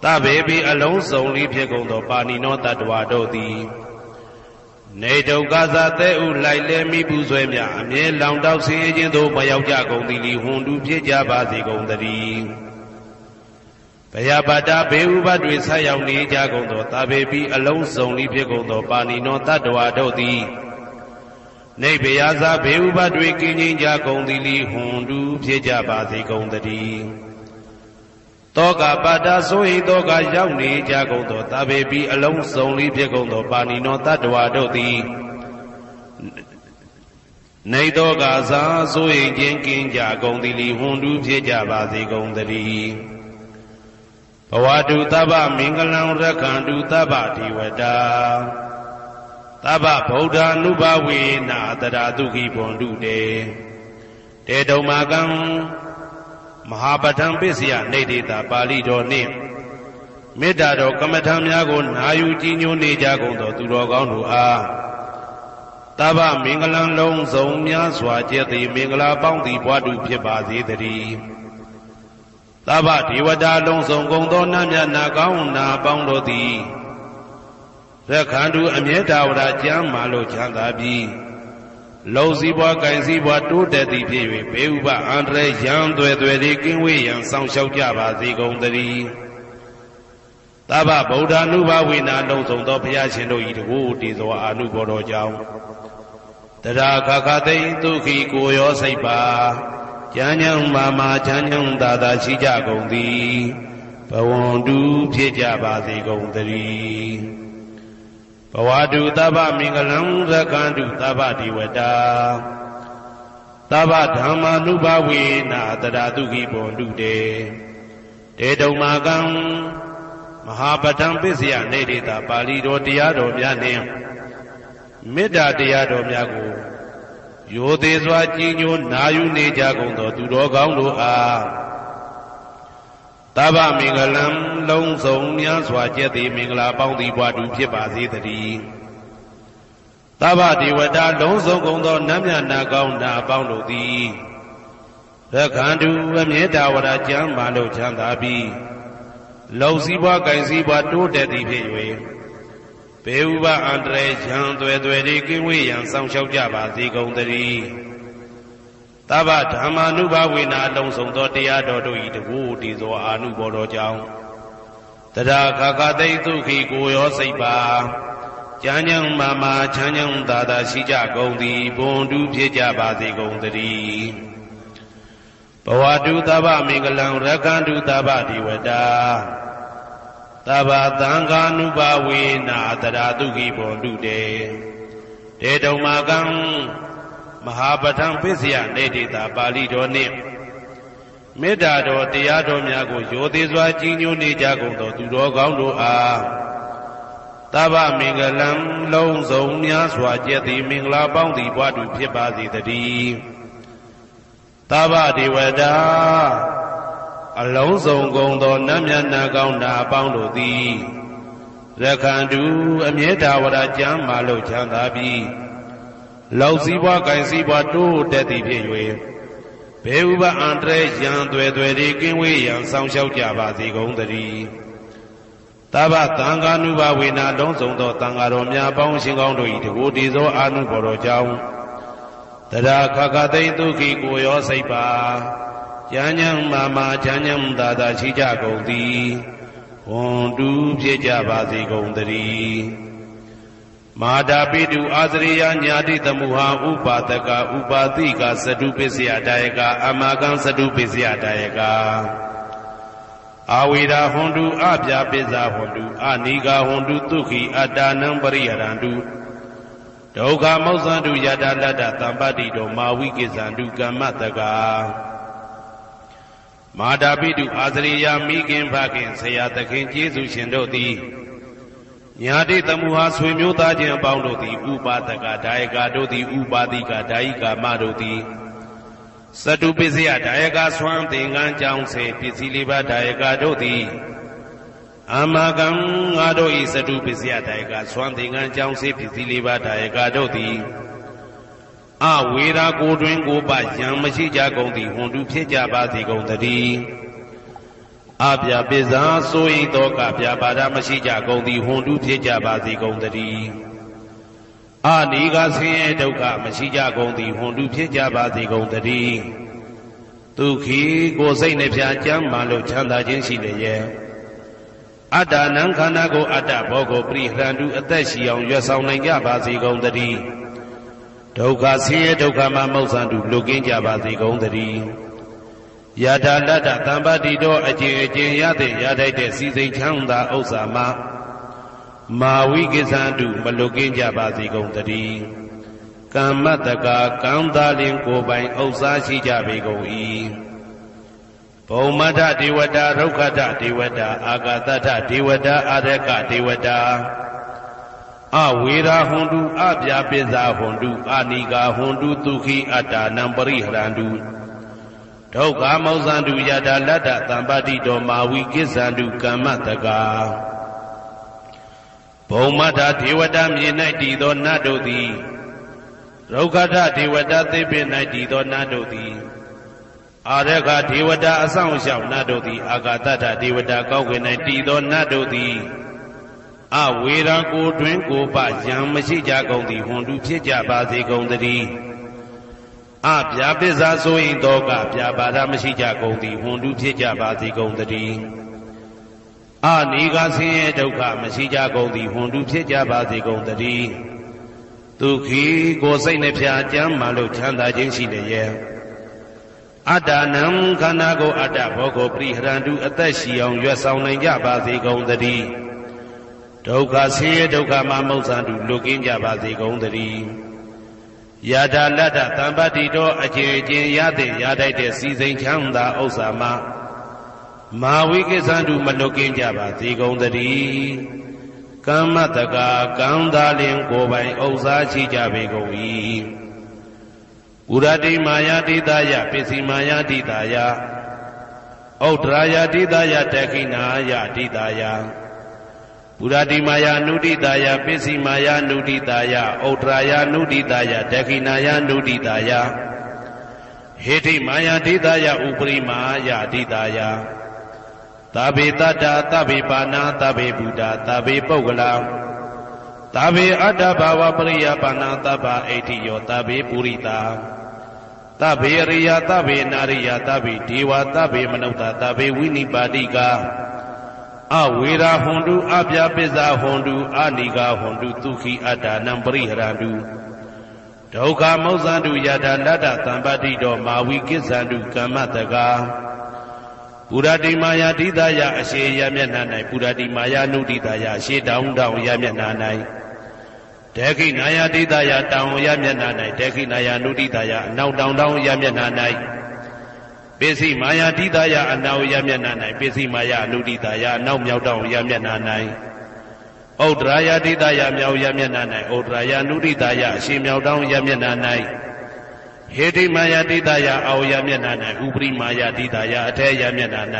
တဘေပိအလုံးစုံလိဖြစ်ကုန်သောပါဏိနောတတ္တဝါတို့သည်နေဒုက္ခသသဲဥလိုက်လဲမိပူဆွဲမြအမြဲလောင်တောက်ဆင်းရဲခြင်းသို့မရောက်ကြကုန်သည်လီဟွန်တုဖြစ်ကြပါစေကုန်သတည်းဘယပတ္တဘေဥပတွေဆက်ရောက်နေကြကုန်သောတဘေပိအလုံးစုံလိဖြစ်ကုန်သောပါဏိနောတတ္တဝါတို့သည်နေဘယဇာဘေဥပတွေကင်းခြင်းကြကုန်သည်လီဟွန်တုဖြစ်ကြပါစေကုန်သတည်းတောကပတ္တဆိုဟိတောကရောက်နေကြကုန်သောတဘေပိအလုံးစုံလိဖြစ်ကုန်သောပါဏိနောတတ္တဝါတို့သည်နေတောကဇာဆိုဟိခြင်းကင်းကြကုန်သည်လီဟွန်တုဖြစ်ကြပါစေကုန်သတည်းဘဝတုသဗ္ဗမင်္ဂလံရက္ခန္တုသဗ္ဗဒေဝတာသဗ္ဗဗုဒ္ဓ ानु ဘဝေနာတရာတုခိဘွန်တုတေတုံမာကံမဟာပဋ္ဌံပစ္စယနေတေတာပါဠိတော်နှင့်မေတ္တာတော်ကမ္မထံများကိုနာယူကြည်ညိုနေကြကုန်သောသူတော်ကောင်းတို့အားသဗ္ဗမင်္ဂလံလုံးစုံများစွာကျက်သည်မင်္ဂလာပေါင်းသည်ဘွားတုဖြစ်ပါစေတည်းသဗ္ဗဒေဝတာလုံးစုံကုန်သောနတ်မြတ်နာကောင်းနာပေါင်းတို့သည်ရက္ခန္တုအမြဲတဝရကျမ်းမာလို့ချမ်းသာပြီးလုံစည်းပွားကင်စည်းပွားတိုးတက်သည်ဖြစ်၍ဘေဥပအန္တရာယ်ရန်သွဲသွဲကင်းဝေးရန်ဆောင်ရှောက်ကြပါစေကုန်သတည်းသဗ္ဗဗုဒ္ဓ ानु ဘဝေနာလုံးစုံသောဘုရားရှင်တို့၏တကူတည်သောအာနုဘောတော်ကြောင့်တရာခခသိဒုက္ခိကိုရောစိတ်ပါကျမ်းညံမာမာချမ်းညံသာသာရှိကြကုန်သည်ဘဝန္တုဖြစ်ကြပါစေကုန်သတည်းဘဝတုသဗ္ဗမင်္ဂလံရက္ခန္တုသဗ္ဗဒေဝတာသဗ္ဗဓမ္မာနုဘဝေနာတရာတုခိဘွန်တုတေတုံမာကံမဟာပဋ္ဌံပစ္စယနေတေတာပါဠိတော်တရားတော်များနှင့်မေတ္တာတရားတော်များကိုရိုသေစွာကြည်ညိုနာယူနေကြကုန်သောသူတော်ကောင်းတို့အားသဗ္ဗမင်္ဂလံလုံးစုံများစွာကျက်သည်မင်္ဂလာပေါင်းသည်ဘွားတုဖြစ်ပါစေတည်းသဗ္ဗဒေဝတာလုံးစုံကုန်သောနတ်မြတ်နာကောင်းနာပေါင်းတို့သည်ရက္ခန္တုအမြဲတဝရကျမ်းမာလို့ချမ်းသာပြီးလုံစည်းပွားကင်စည်းပွားတိုးတက်သည်ဖြစ်၍ဘေဥပအန္တရာယ်ရန်သွဲသွဲကင်းဝေးရန်ဆောင်ရှောက်ကြပါစေကုန်သတည်းသဗ္ဗဓမ္မာနုဘဝေနာလုံးစုံသောတရားတော်တို့၏တကူတည်သောအာနုဘောတော်ကြောင့်တရာခခသိဒုက္ခိကိုရောစိတ်ပါကျမ်းညံမာမာချမ်းညံသာသာရှိကြကုန်သည်ဘွန်တုဖြစ်ကြပါစေကုန်သတည်းဘဝတုသဗ္ဗမင်္ဂလံရက္ခန္တုသဗ္ဗဒေဝတာသဗ္ဗသံဃာနုဘဝေနာတရာတုခိဘွန်တုတေတုံမာကံမဟာပဋ္ဌံပစ္စယနေတေတာပါဠိတော်နှင့်မေတ္တာတော်တရားတော်များကိုရိုသေစွာကြည်ညိုနေကြကုန်သောသူတော်ကောင်းတို့အားသဗ္ဗမင်္ဂလံလုံးစုံများစွာကျက်သည်မင်္ဂလာပေါင်းသည်ဘွားတုဖြစ်ပါစေတည်းသဗ္ဗဒေဝတာအလုံးစုံကုန်သောနတ်မြတ်နာကောင်းနာပေါင်းတို့သည်ရက္ခန္တုအမြဲတဝရကျမ်းမာလို့ချမ်းသာပြီးလောက်စည်းပွားကင်စည်းပွားတိုးတက်သည်ဖြစ်၍ဘေဥပအန္တရာယ်ရန်သွဲသွဲကင်းဝေးရန်ဆောင်ရှောက်ကြပါစေကုန်သတည်းသဗ္ဗသံဃာနုဘဝေနာလုံးစုံသောသံဃာတော်များပေါင်းရှင်ကောင်းတို့၏တကူတည်သောအာနုဘော်တော်ကြောင့်တရာခခသိဒုက္ခိကိုရောစိတ်ပါကျမ်းညံမာမာချမ်းညံသာသာရှိကြကုန်သည်ဘွန်တုဖြစ်ကြပါစေကုန်သတည်းမာတာပိတုအာသရိယညာတိသမုဟာဥပါဒကဥပါတိကသတုပစ္စယဒါယကအမကံသတုပစ္စယဒါယကအာဝေရာဟွန်တုအပြာပိဇာဟွန်တုအနိဂါဟွန်တုဒုက္ခိအတ္တနံပရိဟရန္တုဒုက္ခမောဇန္တုယတာလတ္တသံပတ္တိတောမာဝိကိဇန္တုကမ္မတကမာတာပိတုအာသရိယမိခင်ဖခင်ဆရာသခင်ကျေးဇူးရှင်တို့သည်ညာတိသမုဟာဆွေမျိုးသားချင်းအပေါင်းတို့သည်ဥပါဒကဒါယကတို့သည်ဥပါတိကဒါယိကာမတို့သည် စတုပစ္စယဒါယကဆွမ်းသင်္ကန်းကြောင်းစေပစ္စည်းလေးပါးဒါယကတို့သည်အာမကံငါတို့ဤစတုပစ္စယဒါယကဆွမ်းသင်္ကန်းကြောင်းစေပစ္စည်းလေးပါးဒါယကတို့သည်အဝေရာကိုတွင်ကိုပယံမရှိကြကုန်သည်ဟွန်တုဖြစ်ကြပါစေကုန်သတည်းအပြပိဇာဆိုရင်တော့ကပြပါဒမရှိကြကုန်သည်ဟွန်တုဖြစ်ကြပါစေကုန်သတည်းအာနိကဆင်းရဲဒုက္ခမရှိကြကုန်သည်ဟွန်တုဖြစ်ကြပါစေကုန်သတည်းဒုက္ခိကိုယ်စိတ်နှပြကြမ်းမှလို့ချမ်းသာခြင်းရှိလျက်အတ္တနံခန္ဓာကိုအတ္တဘောကိုပရိဟရန္တုအသက်ရှိအောင်ရွတ်ဆောင်နိုင်ကြပါစေကုန်သတည်းဒုက္ခဆင်းရဲဒုက္ခမှမௌဆန္တုလွတ်ကင်းကြပါစေကုန်သတည်းယထာလတ္တသံပါတိတော်အကျင့်အကျင့်ရတဲ့ရထိုက်တဲ့စီစိန်ချမ်းသာဥစ္စာမှာမာဝိကိသန္တုမလွတ်ကင်းကြပါစေကုန်သတည်းကမ္မတကာကံသာလင်ကိုယ်ပိုင်ဥစ္စာရှိကြပေကုန်၏ဘုံမထဒေဝတာရုက္ခထဒေဝတာအာဂတထဒေဝတာအာရကဒေဝတာအဝေရာဟွန်တုအပြာပိဇာဟွန်တုအာနိကာဟွန်တုဒုက္ခိအတ္တနံပရိဟရန္တုဒုက္ခမောဇန္တုယတာလတ္တသံပါတိတော်မာဝိကိစ္ဆန္တုကမ္မတကာဘုံမထဒေဝတာမြေ၌တည်သောနတ်တို့သည်ရုက္ခထဒေဝတာသေပင်၌တည်သောနတ်တို့သည်အာရခဒေဝတာအဆောင်ရှောက်နတ်တို့သည်အာဂတထဒေဝတာကောက်ွယ်၌တည်သောနတ်တို့သည်အဝေရာကိုတွင်ကိုပယံမရှိကြကုန်သည်ဟွန်တုဖြစ်ကြပါစေကုန်သတည်းအပြာပိဇာဆိုရင်တော့ကပြာပါဒမရှိကြကုန်သည်ဟွန်တုဖြစ်ကြပါစေကုန်သတည်းအနိကဆင်းရဲဒုက္ခမရှိကြကုန်သည်ဟွန်တုဖြစ်ကြပါစေကုန်သတည်းဒုက္ခိကိုယ်စိတ်နှပြကြမ်းမှလို့ချမ်းသာခြင်းရှိလျက်အတ္တနံခန္ဓာကိုအတ္တဘောကိုပရိဟရန္တုအသက်ရှိအောင်ရွတ်ဆောင်နိုင်ကြပါစေကုန်သတည်းဒုက္ခဆင်းရဲဒုက္ခမှမௌဆန္တုလွတ်ကင်းကြပါစေကုန်သတည်းယထာလတ္တသံပါတိတော်အကျင့်အကျင့်ရတဲ့ရထိုက်တဲ့စီစိန်ချမ်းသာဥစ္စာမှာမာဝိကိစ္ဆန္တုမလွတ်ကင်းကြပါစေကုန်သတည်းကမ္မတကာကံသာလင်ကိုယ်ပိုင်ဥစ္စာရှိကြပေကုန်၏ဥရတိမာယာတိတယပစ္စည်းမာယာတိတယဩဒရာယတိတယတခိနာယတိတယပုရတိမာယာနုတိတယပစ္စည်းမာယာနုတိတယဩဒရာယနုတိတယတခိနာယနုတိတယဟေတိမာယာတိတယဥပရိမာယတိတယသဗ္ဗေတတ္တသဗ္ဗေပါဏာသဗ္ဗေဗုဒ္ဓသဗ္ဗေပုဂ္ဂလာသဗ္ဗေအတ္တဘာဝပရိယပါဏာသဗ္ဗဣတိယောသဗ္ဗေပုရိတာသဗ္ဗေရိယသဗ္ဗေနာရိယသဗ္ဗေဒေဝသဗ္ဗေမနုဿသဗ္ဗေဝိနိပါတိကအဝေရာဟွန်တုအပြာပိဇာဟွန်တုအာနိကာဟွန်တုဒုက္ခိအတ္တနံပရိဟရန္တုဒုက္ခမောဇန္တုယထာလတ္တသံပါတိတော်မာဝိကိစ္ဆန္တုကမ္မတကာပုရတိမာယာတိတယအရှိယမျက်နှာ၌ပုရတိမာယာနုတိတယအရှိတောင်တောင်ယမျက်နှာ၌ဒေခိနာယာတိတယတောင်ယမျက်နှာ၌ဒေခိနာယာနုတိတယအနောက်တောင်တောင်ယမျက်နှာ၌ပိစိမာယာတိတယအနောက်ယမျက်နှာ၌ပိစိမာယာနုတိတယအနောက်မြောက်တောင်ယမျက်နှာ၌ဩဒရာယာတိတယမြောက်ယမျက်နှာ၌ဩဒရာယာနုတိတယအရှိမြောက်တောင်ယမျက်နှာ၌ဟေတိမာယာတိတယအောယမျက်နှာ၌ဥပရိမာယာတိတယအထေယမျက်နှာ၌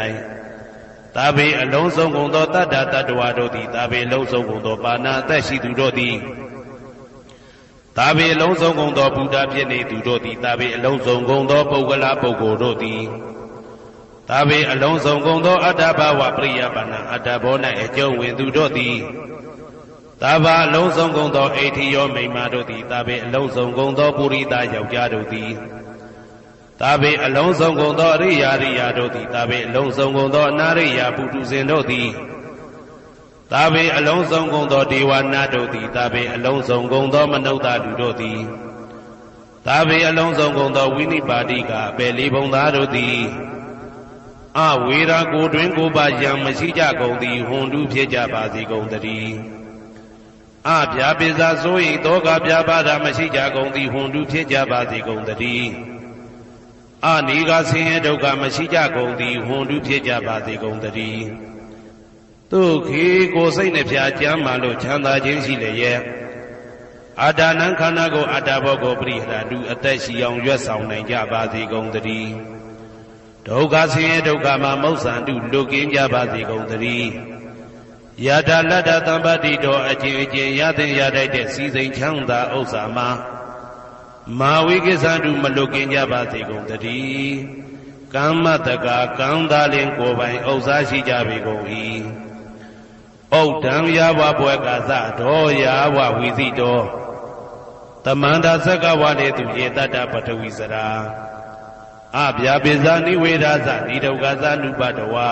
သာဘေအလုံးစုံကုန်သောတတ္တတ္တဝါတို့သည်သာဘေလုံးစုံကုန်သောပါဏာအသက်ရှိသူတို့သည်သာဘေအလုံးစုံကုန်သောဘုရားဖြစ်နေသူတို့သည်သာဘေအလုံးစုံကုန်သောပုဂ္ဂလာပုဂ္ဂိုလ်တို့သည်သာဘေအလုံးစုံကုန်သောအတ္တဘာဝပရိယပါဏာအတ္တဘော၌အကျုံးဝင်သူတို့သည်သာဘာအလုံးစုံကုန်သောအိဋ္ဌိယောမိမ္မာတို့သည်သာဘေအလုံးစုံကုန်သောပုရိသယောက်ျားတို့သည်သာဘေအလုံးစုံကုန်သောအရိယာရိယာတို့သည်သာဘေအလုံးစုံကုန်သောအနာရိယာပုထုဇဉ်တို့သည်သာဘေအလုံးစုံကုန်သောဒေဝနာတို့သည်သာဘေအလုံးစုံကုန်သောမနုဿလူတို့သည်သာဘေအလုံးစုံကုန်သောဝိနိပါတိကအပေလေးဘုံသားတို့သည်အဝေရာကိုတွင်ကိုပါယံမရှိကြကုန်သည်ဟွန်တုဖြစ်ကြပါစေကုန်သတည်းအပြာပိဇာဆိုရင်တောကပြပါဒမရှိကြကုန်သည်ဟွန်တုဖြစ်ကြပါစေကုန်သတည်းအနိကဆင်းရဲဒုက္ခမရှိကြကုန်သည်ဟွန်တုဖြစ်ကြပါစေကုန်သတည်းဒုက္ခိကိုယ်စိတ်နှပြကြမ်းမှလို့ချမ်းသာခြင်းရှိလျက် အာဒါနံခန္ဓာကိုအတ္တဘောကိုပရိဟရတုအသက်ရှိအောင်ရွတ်ဆောင်နိုင်ကြပါစေကုန်သတည်းဒုက္ခဆင်းရဲဒုက္ခမှာမௌဆန္တုလွတ်ကင်းကြပါစေကုန်သတည်းယထာလတ္တသံပတ္တိတော်အကျဉ်အကျဉ်ရသင်ရတတ်တဲ့စီစိန်ချမ်းသာဥစ္စာမှာမာဝိကိစ္ဆန္တုမလွတ်ကင်းကြပါစေကုန်သတည်းကမ္မတကာကံသာလင်ကိုယ်ပိုင်ဥစ္စာရှိကြပေကုန်၏ဩဒံယာဝဘွယ်ကာသတော်ယာဝဝီသိတော်သမန္တာသက္ကဝါလေသူယေတတ္တပထဝီစရာအဗျာပိဇာနိဝေဒာသနိဒုက္ခသနုပတဝါ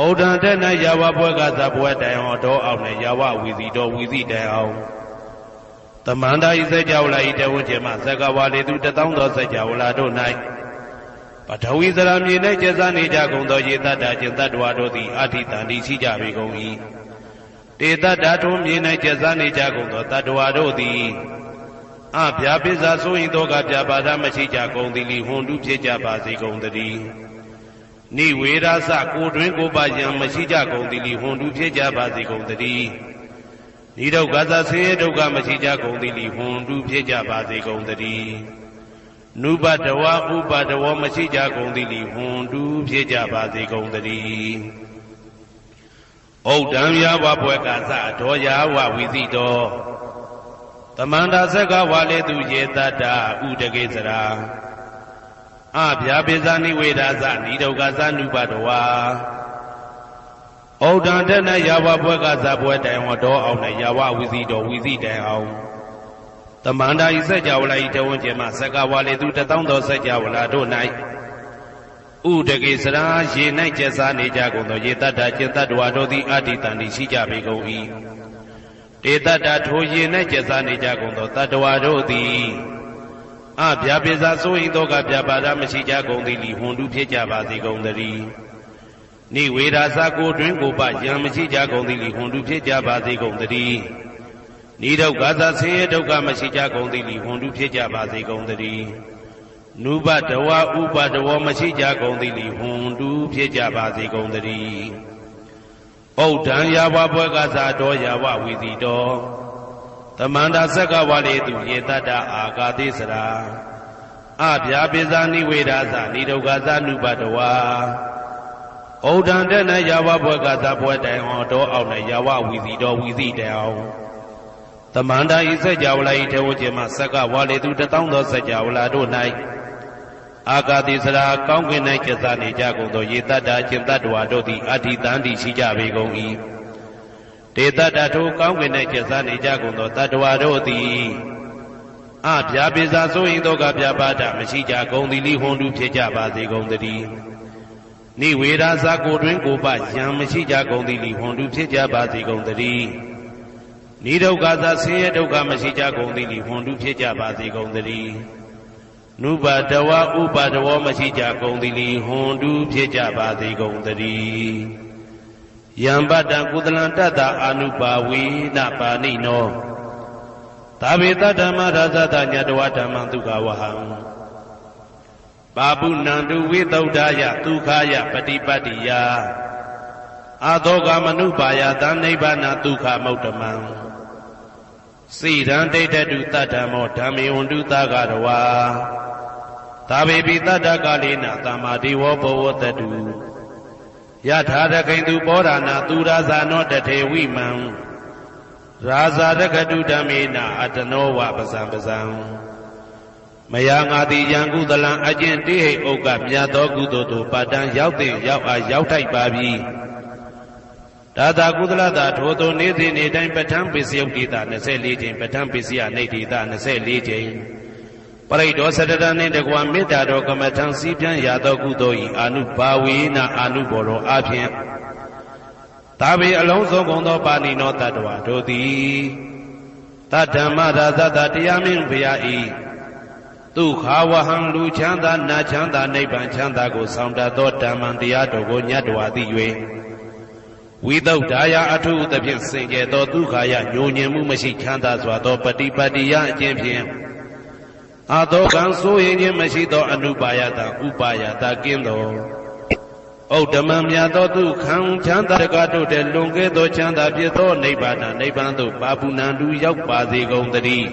ဩဒံတဲ့၌ယာဝဘွယ်ကာသဘွယ်တိုင်အောင်တော်အောင်နဲ့ယာဝဝီသိတော်ဝီသိတိုင်အောင်သမန္တာဤစကြဝဠာဤတဝန်းကျမသက္ကဝါလေသူတသောသောစကြဝဠာတို့၌ပထဝီစရာမြေ၌ကျက်စားနေကြကုန်သောယေတ္တကျင်တ္တဝါတို့သည်အာထိတန်တိရှိကြပေကုန်၏တေတ္တထုံးမြေ၌ကျက်စားနေကြကုန်သောတတ္တဝါတို့သည်အဗျာပိဇာဆိုရင်တော့ကဗျာပါဒမရှိကြကုန်သည်လိဟွန်တုဖြစ်ကြပါစေကုန်သတည်းနိဝေရသကိုတွင်ကိုပါယံမရှိကြကုန်သည်လိဟွန်တုဖြစ်ကြပါစေကုန်သတည်းနိဒုက္ခသဆင်းရဲဒုက္ခမရှိကြကုန်သည်လိဟွန်တုဖြစ်ကြပါစေကုန်သတည်းနုပတဝဥပတဝမရှိကြကုန်သည်လိဟွန်တုဖြစ်ကြပါစေကုန်သတည်းဩဒံယာဝဘွယ်ကာသဒောယာဝဝီသိတောသမန္တာသက္ကဝါလေသူယေတတ္တဥဒကေစရာအဗျာပိဇာနိဝေဒာသနိဒုက္ခသနုပတဝါဩဒံတဲ့၌ယာဝဘွယ်ကာသဘွယ်တိုင်ဝတော်အောင်နဲ့ယာဝဝီသိတောဝီသိတိုင်အောင်သမန္တာဤစကြဝဠာဤတဝန်းကျင်မှသက္ကဝါလေသူတသောသောစကြဝဠာတို့၌ဥဒကေစရာရေ၌ကျက်စားနေကြကုန်သောယေတ္တကျင်တ္တဝါတို့သည်အာတိတန်တိရှိကြပေကုန်၏တေတ္တထိုရေ၌ကျက်စားနေကြကုန်သောတတ္တဝါတို့သည်အဗျာပိဇာဆိုရင်တော့ကဗျာပါဒမရှိကြကုန်သည်လိဟွန်တုဖြစ်ကြပါစေကုန်သတည်းနိဝေဒာသကိုတွင်ကိုပယံမရှိကြကုန်သည်လိဟွန်တုဖြစ်ကြပါစေကုန်သတည်းနိဒုက္ခသဆင်းရဲဒုက္ခမရှိကြကုန်သည်လိဟွန်တုဖြစ်ကြပါစေကုန်သတည်းနုပတဝဥပတဝမရှိကြကုန်သည်လိဟွန်တုဖြစ်ကြပါစေကုန်သတည်းဩဒံယာဝဘွယ်ကာသတော်ယာဝဝီသိတော်သမန္တာသက္ကဝါလေသူယေတတ္တအာကာသေစရာအဗျာပိဇာနိဝေဒာသနိဒုက္ခသနုပတဝါဩဒံတဲ့၌ယာဝဘွယ်ကာသဘွယ်တိုင်အောင်တော်အောင်နဲ့ယာဝဝီသိတော်ဝီသိတိုင်အောင်သမန္တာဤစကြဝဠာဤထေဝကျမသက္ကဝါလေသူတသောသောစကြဝဠာတို့၌အာကာတိစရာကောင်းကင်၌ကျက်စားနေကြကုန်သောယေတ္တကျင်တ္တဝါတို့သည်အာထိတန်တိရှိကြပေကုန်၏တေတ္တထိုကောင်းကင်၌ကျက်စားနေကြကုန်သောတတ္တဝါတို့သည်အဗျာပိဇာဆိုရင်တော့ကဗျာပါဒမရှိကြကုန်သည်လိဟွန်တုဖြစ်ကြပါစေကုန်သတည်းနိဝေဒာသကိုတွင်ကိုပယံမရှိကြကုန်သည်လိဟွန်တုဖြစ်ကြပါစေကုန်သတည်းနိဒုက္ခသဆင်းရဲဒုက္ခမရှိကြကုန်သည်လိဟွန်တုဖြစ်ကြပါစေကုန်သတည်းနုပတဝဥပတဝမရှိကြကုန်သည်လိဟွန်တုဖြစ်ကြပါစေကုန်သတည်းယံပတံကုသလံတတ္တအာနုပါဝေနပါဏိနောသာဝေတဓမ္မရာဇတညတဝဓမ္မံဒုက္ခဝဟံပါပုဏ္ဏံတုဝိသုဒ္ဓယဒုက္ခယပฏิပတ္တိယအာသောကမနုပါယသနိဗ္ဗာနဒုက္ခမုတ္တမံစိရံဒိဋ္ဌတုတတ္တမောဓမ္မေဝန္တုသဂရဝါသာဝေပိတတ္တကာလေနသမ္မာဒေဝဘောဝတတုယထာရခိန်သူပောရဏသူရာဇာနောတထေဝိမံရာဇာရကတုဓမ္မေနအတနောဝပဇံပဇံမယငါတိယံကုသလံအကျင့်တိဟိဥက္ကမြတ်သောကုသိုလ်တို့ပါတံရောက်တဲ့ရောက်အားရောက်ထိုက်ပါပြီဒါသာကုသလတာထိုသို့နေ့စဉ်နေ့တိုင်းပဋ္ဌာန်းပစ္စယုတ်တိတာ24ကြိမ်ပဋ္ဌာန်းပစ္စယနိဋ္ဌိတာ24ကြိမ်ပရိဒောစတတနှင့်တကွာမေတ္တာတော်ကမ္မထံစည်းပြန်ရသောကုသိုလ်ဤအာနုဘာဝေနအာနုဘောရောအဖြင့်သာဝေအလုံးစုံကုန်သောပါဏိနောတတ္တဝါတို့သည်တဓမ္မရာဇတတရားမင်းဘုရားဤဒုက္ခဝဟံလူချမ်းသာနာချမ်းသာနိဗ္ဗာန်ချမ်းသာကိုဆောင်တတ်သောဓမ္မံတရားတော်ကိုညတ်တော်သိ၍ဝိသုဒ္ဓါယအထုသဖြင့်စင်ကြယ်သောဒုက္ခယညိုညင်မှုမရှိချမ်းသာစွာသောပฏิပတ္တိယအကျင့်ဖြင့်အာသောကံဆိုရင်ခြင်းမရှိသောအနုပါယတာဥပါယတာကင်းသော ဩဓမ္မမြတ်သောသူခံချမ်းသာတကားတို့တဲ့လွန်ကဲသောချမ်းသာဖြစ်သောနိဗ္ဗာန်နိဗ္ဗာန်သို့ပါပုဏ္ဏတူရောက်ပါစေကုန်သတည်း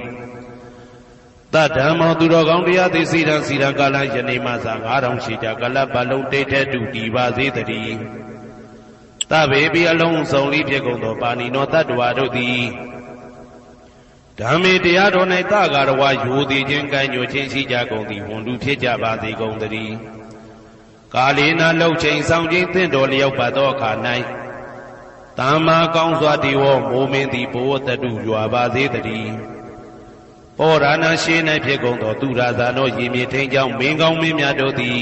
တဓမ္မောသူတော်ကောင်းတရားသည်စီရန်ကာလယနေ့မှစ9000ရှိကြကလပ်ပတ်လုံးတိတ်တဲ့တူတည်ပါစေတည်းတဗေပိအလုံးစုံလေးဖြစ်ကုန်သောပါဏိနောတတ္တဝါတို့သည်ဓမ္မေတရားတော်၌တကာရဝယူသည်ချင်းကံညွှန်ချင်းရှိကြကုန်သည်ဝန်လူဖြစ်ကြပါစေကုန်သတည်းကာလေနာလှုပ်ချိန်ဆောင်ခြင်းသင့်တော်လျောက်ပါသောအခါ၌တမ္မာကောင်းစွာဒီဝမိုးမင်းသည်ဘိုးတတုရွာပါစေတည်းပောရဏရှိ၌ဖြစ်ကုန်သောသူရာဇာတို့ရေမြေထိန်ကြောင့်မင်းကောင်းမင်းများတို့သည်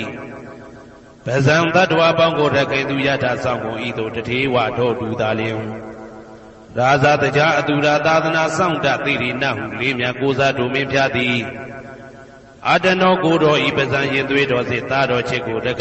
ဗဇံတတ္တဝါပေါင်းကိုရခိုင်သူယထာဆောင်ကုန်ဤသို့တထေဝတို့တူသာလျင်ရာဇာတကြားအတူရာသာသနာဆောင်တသိရိနဟုလေးမြတ်ကိုစားတို့မင်းဖျားသည်အတနောကိုတော်ဤပဇံရင်သွေးတော်စေသားတော်ချစ်ကိုရ